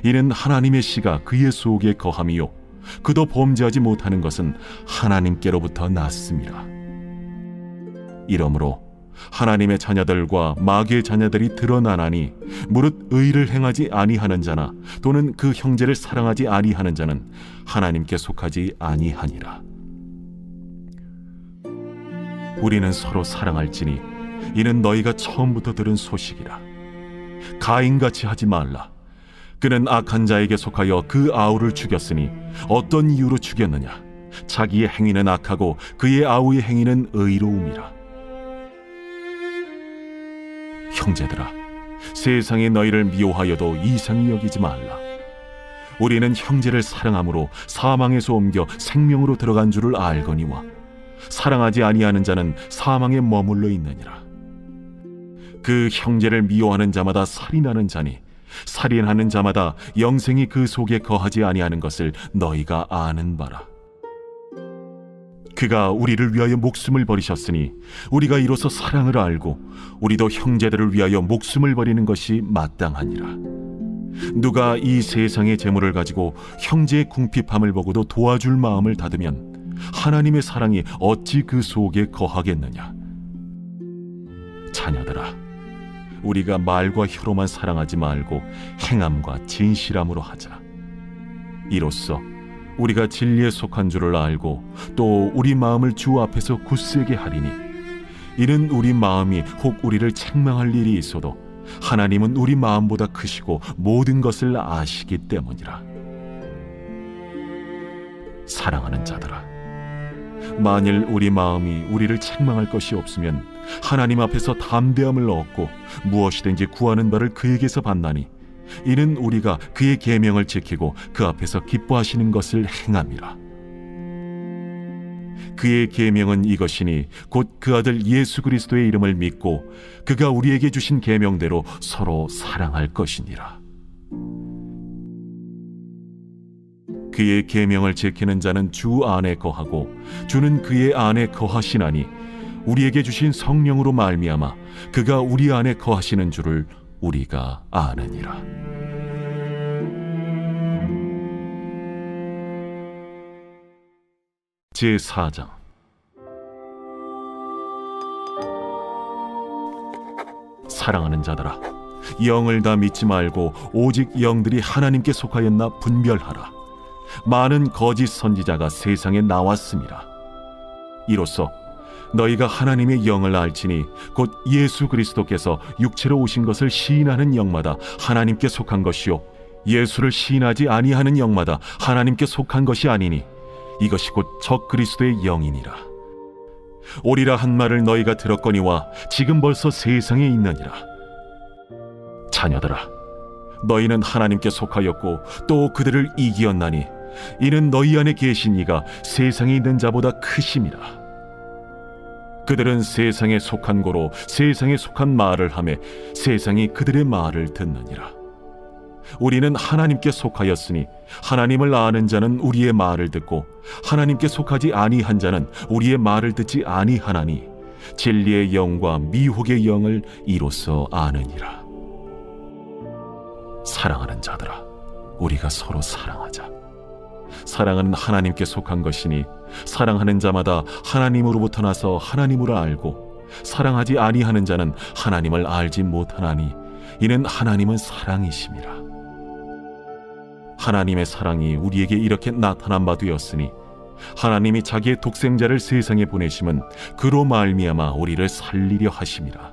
이는 하나님의 씨가 그의 속에 거함이요 그도 범죄하지 못하는 것은 하나님께로부터 났음이라. 이러므로 하나님의 자녀들과 마귀의 자녀들이 드러나나니 무릇 의를 행하지 아니하는 자나 또는 그 형제를 사랑하지 아니하는 자는 하나님께 속하지 아니하니라. 우리는 서로 사랑할지니 이는 너희가 처음부터 들은 소식이라. 가인같이 하지 말라. 그는 악한 자에게 속하여 그 아우를 죽였으니 어떤 이유로 죽였느냐? 자기의 행위는 악하고 그의 아우의 행위는 의로움이라. 형제들아, 세상이 너희를 미워하여도 이상히 여기지 말라. 우리는 형제를 사랑함으로 사망에서 옮겨 생명으로 들어간 줄을 알거니와 사랑하지 아니하는 자는 사망에 머물러 있느니라. 그 형제를 미워하는 자마다 살인하는 자니 살인하는 자마다 영생이 그 속에 거하지 아니하는 것을 너희가 아는 바라. 그가 우리를 위하여 목숨을 버리셨으니 우리가 이로써 사랑을 알고 우리도 형제들을 위하여 목숨을 버리는 것이 마땅하니라. 누가 이 세상의 재물을 가지고 형제의 궁핍함을 보고도 도와줄 마음을 닫으면 하나님의 사랑이 어찌 그 속에 거하겠느냐? 자녀들아, 우리가 말과 혀로만 사랑하지 말고 행함과 진실함으로 하자. 이로써 우리가 진리에 속한 줄을 알고 또 우리 마음을 주 앞에서 굳세게 하리니 이는 우리 마음이 혹 우리를 책망할 일이 있어도 하나님은 우리 마음보다 크시고 모든 것을 아시기 때문이라. 사랑하는 자들아, 만일 우리 마음이 우리를 책망할 것이 없으면 하나님 앞에서 담대함을 얻고 무엇이든지 구하는 바를 그에게서 받나니 이는 우리가 그의 계명을 지키고 그 앞에서 기뻐하시는 것을 행함이라. 그의 계명은 이것이니 곧 그 아들 예수 그리스도의 이름을 믿고 그가 우리에게 주신 계명대로 서로 사랑할 것이니라. 그의 계명을 지키는 자는 주 안에 거하고 주는 그의 안에 거하시나니 우리에게 주신 성령으로 말미암아 그가 우리 안에 거하시는 줄을 우리가 아느니라. 제4장. 사랑하는 자들아, 영을 다 믿지 말고 오직 영들이 하나님께 속하였나 분별하라. 많은 거짓 선지자가 세상에 나왔습니다. 이로써 너희가 하나님의 영을 알지니 곧 예수 그리스도께서 육체로 오신 것을 시인하는 영마다 하나님께 속한 것이요 예수를 시인하지 아니하는 영마다 하나님께 속한 것이 아니니 이것이 곧 적 그리스도의 영이니라. 오리라 한 말을 너희가 들었거니와 지금 벌써 세상에 있느니라. 자녀들아, 너희는 하나님께 속하였고 또 그들을 이기었나니 이는 너희 안에 계신 이가 세상에 있는 자보다 크심이라. 그들은 세상에 속한 고로 세상에 속한 말을 하며 세상이 그들의 말을 듣느니라. 우리는 하나님께 속하였으니 하나님을 아는 자는 우리의 말을 듣고 하나님께 속하지 아니한 자는 우리의 말을 듣지 아니하나니 진리의 영과 미혹의 영을 이로써 아느니라. 사랑하는 자들아, 우리가 서로 사랑하자. 사랑은 하나님께 속한 것이니 사랑하는 자마다 하나님으로부터 나서 하나님으로 알고 사랑하지 아니하는 자는 하나님을 알지 못하나니 이는 하나님은 사랑이심이라. 하나님의 사랑이 우리에게 이렇게 나타난 바 되었으니 하나님이 자기의 독생자를 세상에 보내심은 그로 말미암아 우리를 살리려 하심이라.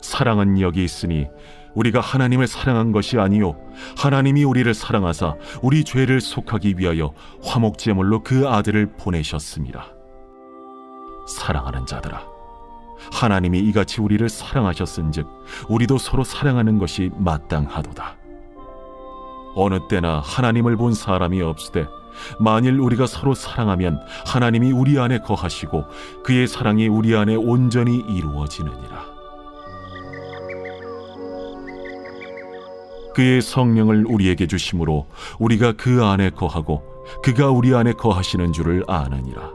사랑은 여기 있으니 우리가 하나님을 사랑한 것이 아니요 하나님이 우리를 사랑하사 우리 죄를 속하기 위하여 화목제물로 그 아들을 보내셨습니다. 사랑하는 자들아, 하나님이 이같이 우리를 사랑하셨은즉 우리도 서로 사랑하는 것이 마땅하도다. 어느 때나 하나님을 본 사람이 없으되 만일 우리가 서로 사랑하면 하나님이 우리 안에 거하시고 그의 사랑이 우리 안에 온전히 이루어지느니라. 그의 성령을 우리에게 주심으로 우리가 그 안에 거하고 그가 우리 안에 거하시는 줄을 아느니라.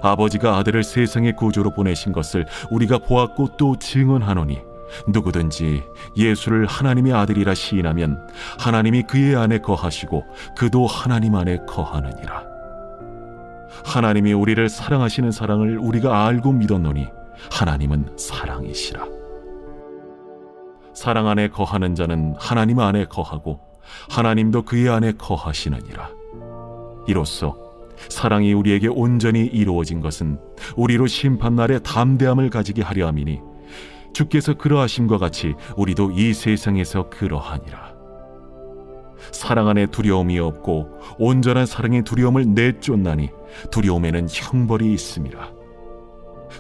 아버지가 아들을 세상의 구주로 보내신 것을 우리가 보았고 또 증언하노니 누구든지 예수를 하나님의 아들이라 시인하면 하나님이 그의 안에 거하시고 그도 하나님 안에 거하느니라. 하나님이 우리를 사랑하시는 사랑을 우리가 알고 믿었노니 하나님은 사랑이시라. 사랑 안에 거하는 자는 하나님 안에 거하고 하나님도 그의 안에 거하시느니라. 이로써 사랑이 우리에게 온전히 이루어진 것은 우리로 심판날에 담대함을 가지게 하려 함이니 주께서 그러하심과 같이 우리도 이 세상에서 그러하니라. 사랑 안에 두려움이 없고 온전한 사랑의 두려움을 내쫓나니 두려움에는 형벌이 있음이라.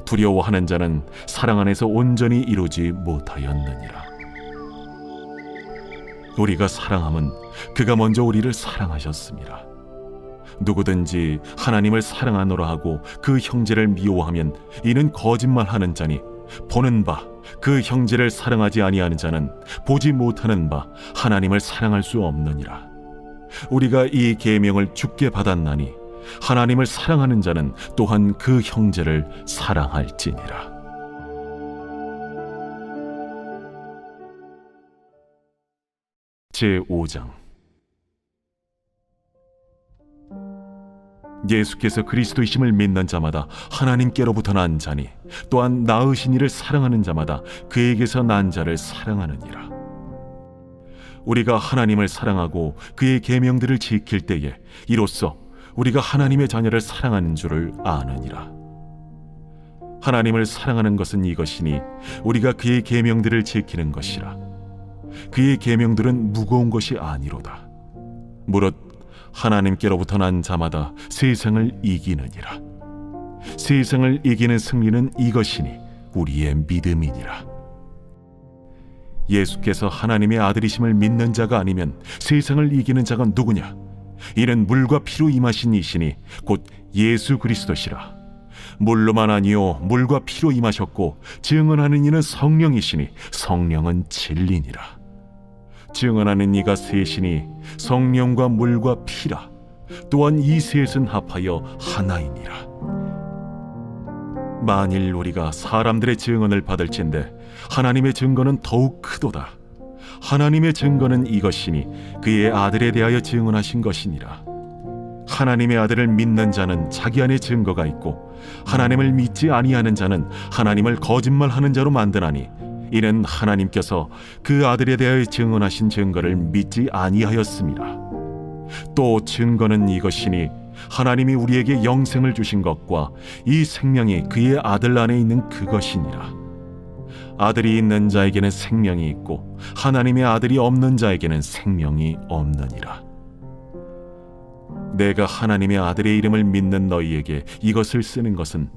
두려워하는 자는 사랑 안에서 온전히 이루지 못하였느니라. 우리가 사랑함은 그가 먼저 우리를 사랑하셨습니다. 누구든지 하나님을 사랑하노라 하고 그 형제를 미워하면 이는 거짓말하는 자니 보는 바 그 형제를 사랑하지 아니하는 자는 보지 못하는 바 하나님을 사랑할 수 없느니라. 우리가 이 계명을 주께 받았나니 하나님을 사랑하는 자는 또한 그 형제를 사랑할지니라. 제5장. 예수께서 그리스도이심을 믿는 자마다 하나님께로부터 난 자니 또한 낳으신 이를 사랑하는 자마다 그에게서 난 자를 사랑하느니라. 우리가 하나님을 사랑하고 그의 계명들을 지킬 때에 이로써 우리가 하나님의 자녀를 사랑하는 줄을 아느니라. 하나님을 사랑하는 것은 이것이니 우리가 그의 계명들을 지키는 것이라. 그의 계명들은 무거운 것이 아니로다. 무릇 하나님께로부터 난 자마다 세상을 이기느니라. 세상을 이기는 승리는 이것이니 우리의 믿음이니라. 예수께서 하나님의 아들이심을 믿는 자가 아니면 세상을 이기는 자가 누구냐? 이는 물과 피로 임하신 이시니 곧 예수 그리스도시라. 물로만 아니요 물과 피로 임하셨고 증언하는 이는 성령이시니 성령은 진리니라. 증언하는 이가 셋이니 성령과 물과 피라. 또한 이 셋은 합하여 하나이니라. 만일 우리가 사람들의 증언을 받을진대 하나님의 증거는 더욱 크도다. 하나님의 증거는 이것이니 그의 아들에 대하여 증언하신 것이니라. 하나님의 아들을 믿는 자는 자기 안에 증거가 있고 하나님을 믿지 아니하는 자는 하나님을 거짓말하는 자로 만드나니 이는 하나님께서 그 아들에 대하여 증언하신 증거를 믿지 아니하였습니다. 또 증거는 이것이니 하나님이 우리에게 영생을 주신 것과 이 생명이 그의 아들 안에 있는 그것이니라. 아들이 있는 자에게는 생명이 있고 하나님의 아들이 없는 자에게는 생명이 없느니라. 내가 하나님의 아들의 이름을 믿는 너희에게 이것을 쓰는 것은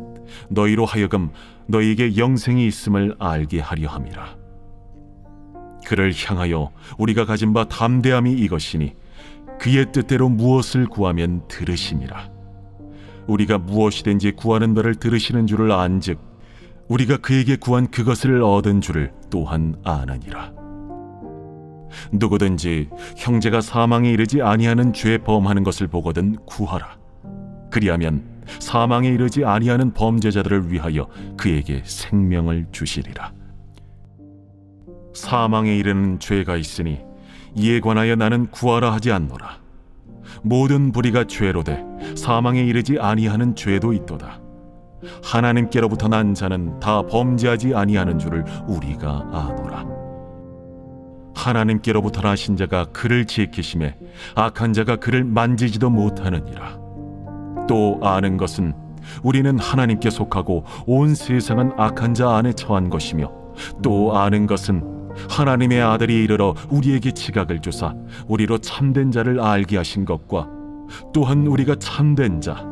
너희로 하여금 너희에게 영생이 있음을 알게 하려 함이라. 그를 향하여 우리가 가진 바 담대함이 이것이니 그의 뜻대로 무엇을 구하면 들으심이라. 우리가 무엇이든지 구하는 바를 들으시는 줄을 안즉 우리가 그에게 구한 그것을 얻은 줄을 또한 아느니라. 누구든지 형제가 사망에 이르지 아니하는 죄 범하는 것을 보거든 구하라. 그리하면 사망에 이르지 아니하는 범죄자들을 위하여 그에게 생명을 주시리라. 사망에 이르는 죄가 있으니 이에 관하여 나는 구하라 하지 않노라. 모든 불의가 죄로되 사망에 이르지 아니하는 죄도 있도다. 하나님께로부터 난 자는 다 범죄하지 아니하는 줄을 우리가 아노라. 하나님께로부터 나신 자가 그를 지키심에 악한 자가 그를 만지지도 못하느니라. 또 아는 것은 우리는 하나님께 속하고 온 세상은 악한 자 안에 처한 것이며 또 아는 것은 하나님의 아들이 이르러 우리에게 지각을 주사 우리로 참된 자를 알게 하신 것과 또한 우리가 참된 자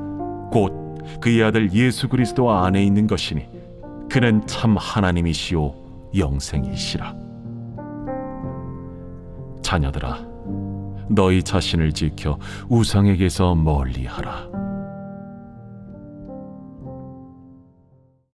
곧 그의 아들 예수 그리스도 안에 있는 것이니 그는 참 하나님이시오 영생이시라. 자녀들아, 너희 자신을 지켜 우상에게서 멀리하라.